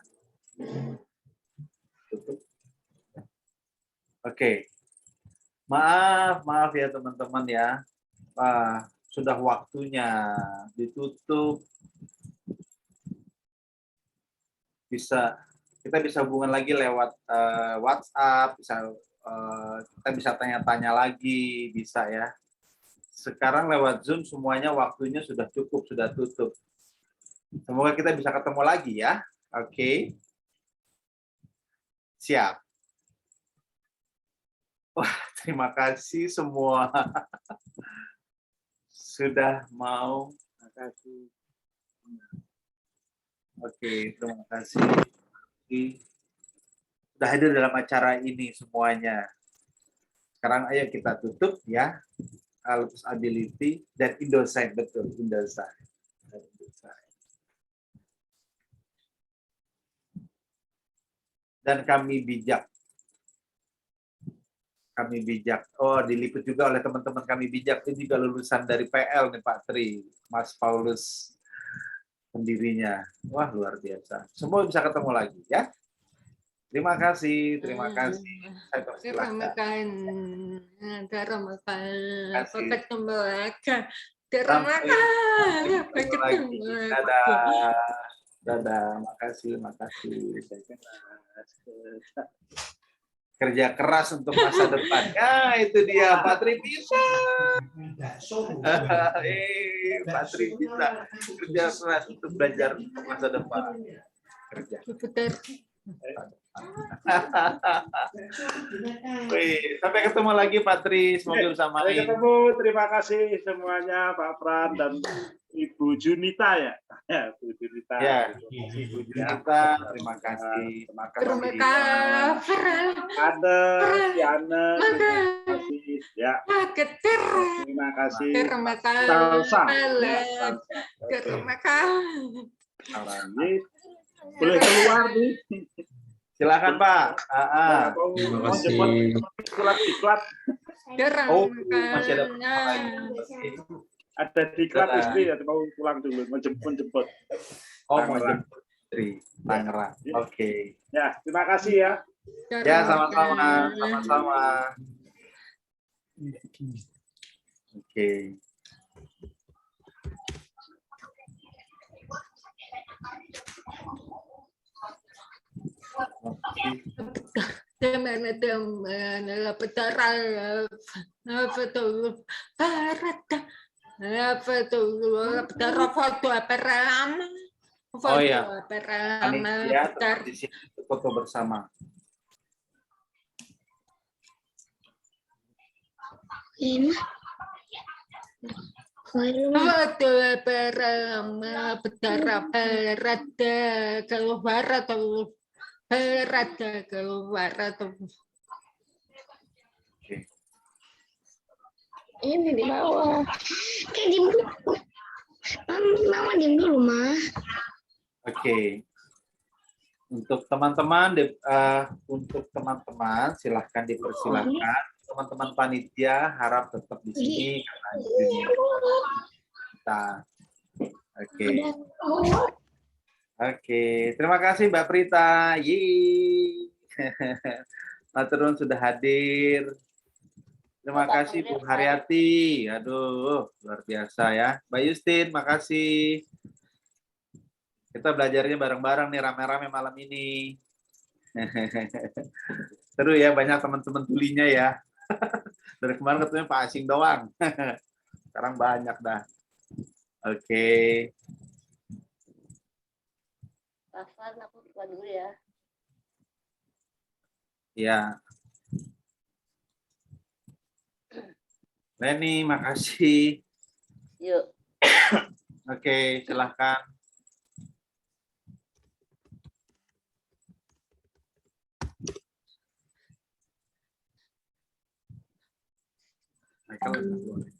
Tutup. Oke. Maaf ya teman-teman ya. Sudah waktunya ditutup. Kita bisa hubungan lagi lewat WhatsApp, kita bisa tanya-tanya lagi, bisa ya. Sekarang lewat Zoom semuanya waktunya sudah cukup, sudah tutup. Semoga kita bisa ketemu lagi ya. Oke. Siap. Wah, terima kasih semua. Sudah mau. Terima kasih. Oke, terima kasih. Sudah hadir dalam acara ini semuanya. Sekarang ayo kita tutup ya. Alus Ability dan Indosat, betul, Indosat. Dan kami bijak. Kami bijak. Oh, diliput juga oleh teman-teman kami bijak. Ini juga lulusan dari PL nih Pak Tri, Mas Paulus pendirinya. Wah, luar biasa. Semua bisa ketemu lagi ya. Terima kasih, terima kasih. Saya persilahkan. Terima kasih. ketemu lagi. Dadah. Dadah, makasih. Kerja keras untuk masa depan. Ya, itu dia Pak Tri bisa. Pak Tri bisa kerja keras untuk belajar untuk masa depan. Kerja. Sampai ketemu lagi Pak Tri, semoga bisa main. Sampai ketemu, terima kasih semuanya Pak Pran dan Ibu Junita ya. Bu Junita. Ya, Ibu Junita, terima kasih. Terima kasih. Ada Tiana, terima kasih. Ya. Terima kasih. Terima kasih. Salsa. Terima kasih. Boleh keluar nih. Silakan Pak. Terima kasih. Diklat. Oh, masih ada Ada diklat istri ya, mau pulang dulu, menjemput. Oh, mau jemput istri Tangerang. Oke. Ya, terima kasih ya. Ya, sama-sama. Oke. Teman-teman, Oh ya, di sini foto bersama. Foto bersama berdarah keluar atau keluar atau ini di bawah. Diem dulu. Mama diem dulu, Ma. Oke. Untuk teman-teman, silahkan dipersilahkan. Teman-teman panitia harap tetap di sini karena kita. Oke. Oke, terima kasih Mbak Prita. Yeay. Maturun sudah hadir. Terima kasih Bu Haryati. Aduh, luar biasa ya. Mbak Justin, makasih. Kita belajarnya bareng-bareng nih, rame-rame malam ini. Seru ya, banyak teman-teman tulinya ya. Dari kemarin katanya Pak Asing doang. Sekarang banyak dah. Oke. Rafan, aku buka dulu ya. Ya. Leni, makasih. Yuk. Oke, silahkan. Michael,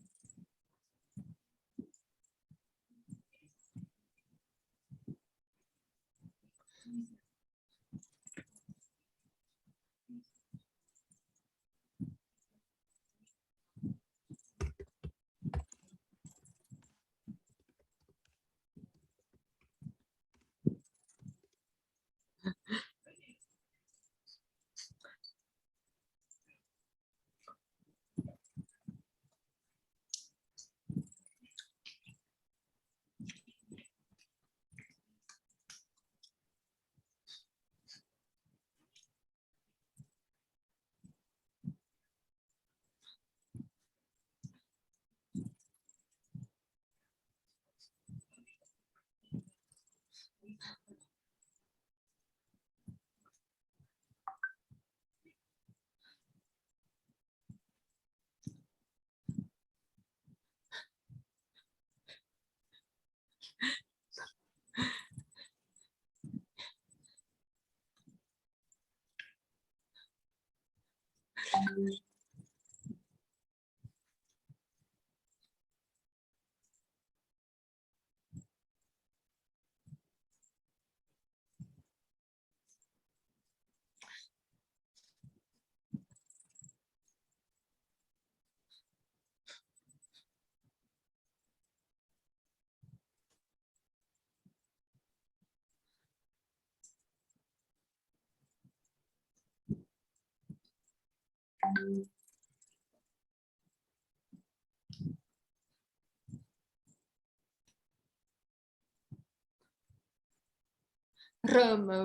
Rama.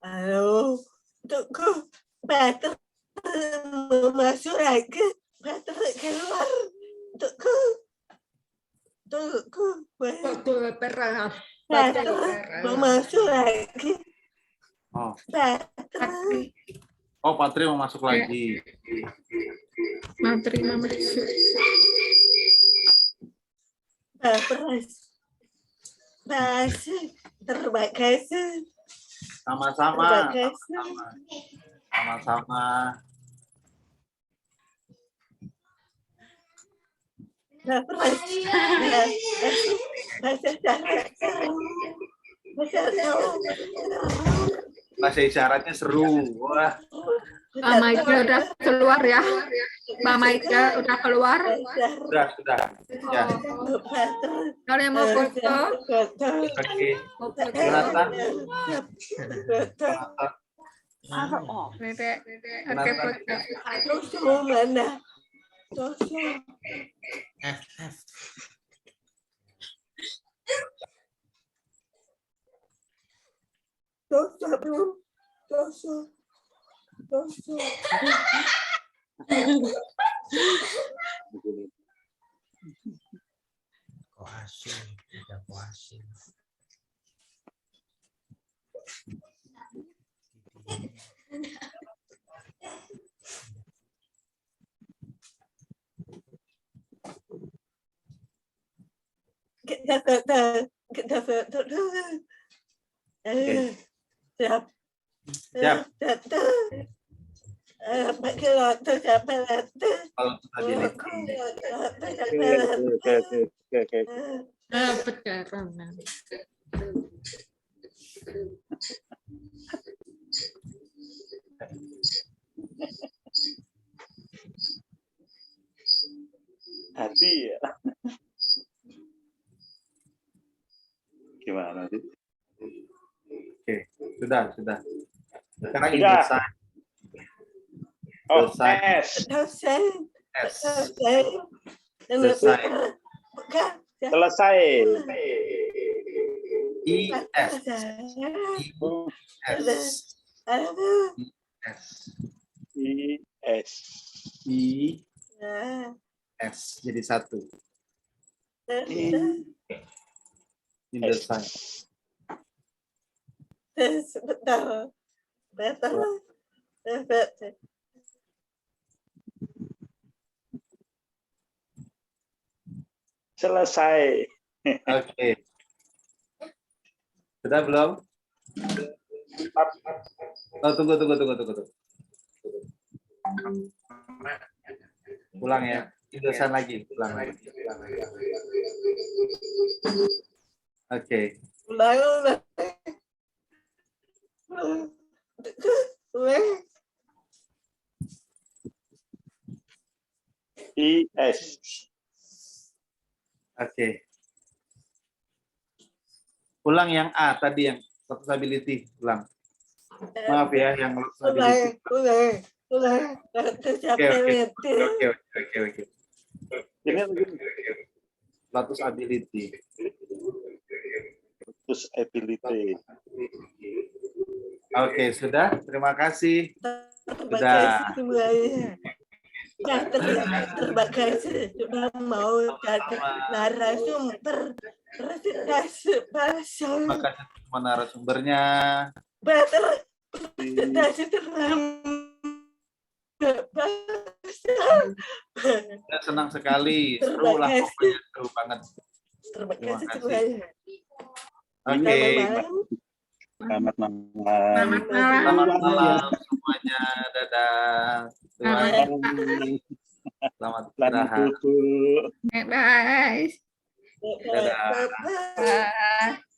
Halo, untukku baterai mau masuk lagi, baterai keluar. Untukku Betul perah. baterai mau masuk lagi, Oh, baterai. oh Patri mau masuk lagi. Materi nomor Baterai. Terima kasih. Sama-sama. Terima kasih. Sama-sama. Bahasa isyaratnya seru. Wah, Mama Ika udah keluar ya. Mama Ika udah keluar. sudah. Ya, Kalau yang mau foto, oke. mau foto. Jonathan, Dedek, oke foto. Tosu mana? Tosu. Tosu belum. Tosu. Tosu. Siap. Kalau stability. Oke. Dapat karena. Hati ya. Gimana sih? Oke, sudah. Sekarang Sudah. indosai. Oh, Selesai. S. S. Selesai. I S. I S. I S jadi satu. Indosai. Sebentar. Selesai. Oke. Sudah belum? Oh, tunggu. Ulang ya. Indosai lagi. Ulang lagi. Oke. Ulang. I S. Oke. Ulang yang A tadi yang stability. Ulang. Maaf ya yang stability. Ulang. Oke. Ini Lotus ability. Lotus ability. Oke, sudah. Terima kasih. Terima kasih semuanya. Terima kasih sudah mau jadi narasumber presentasi bahasa. Terima kasih semua narasumbernya. Presentasi tentang bahasa. Saya senang sekali. Seru lah pokoknya, seru banget. Terima kasih semuanya. Oke. Selamat malam. Selamat malam semuanya. Dadah. Selamat istirahat. Bye. Dadah. Bye.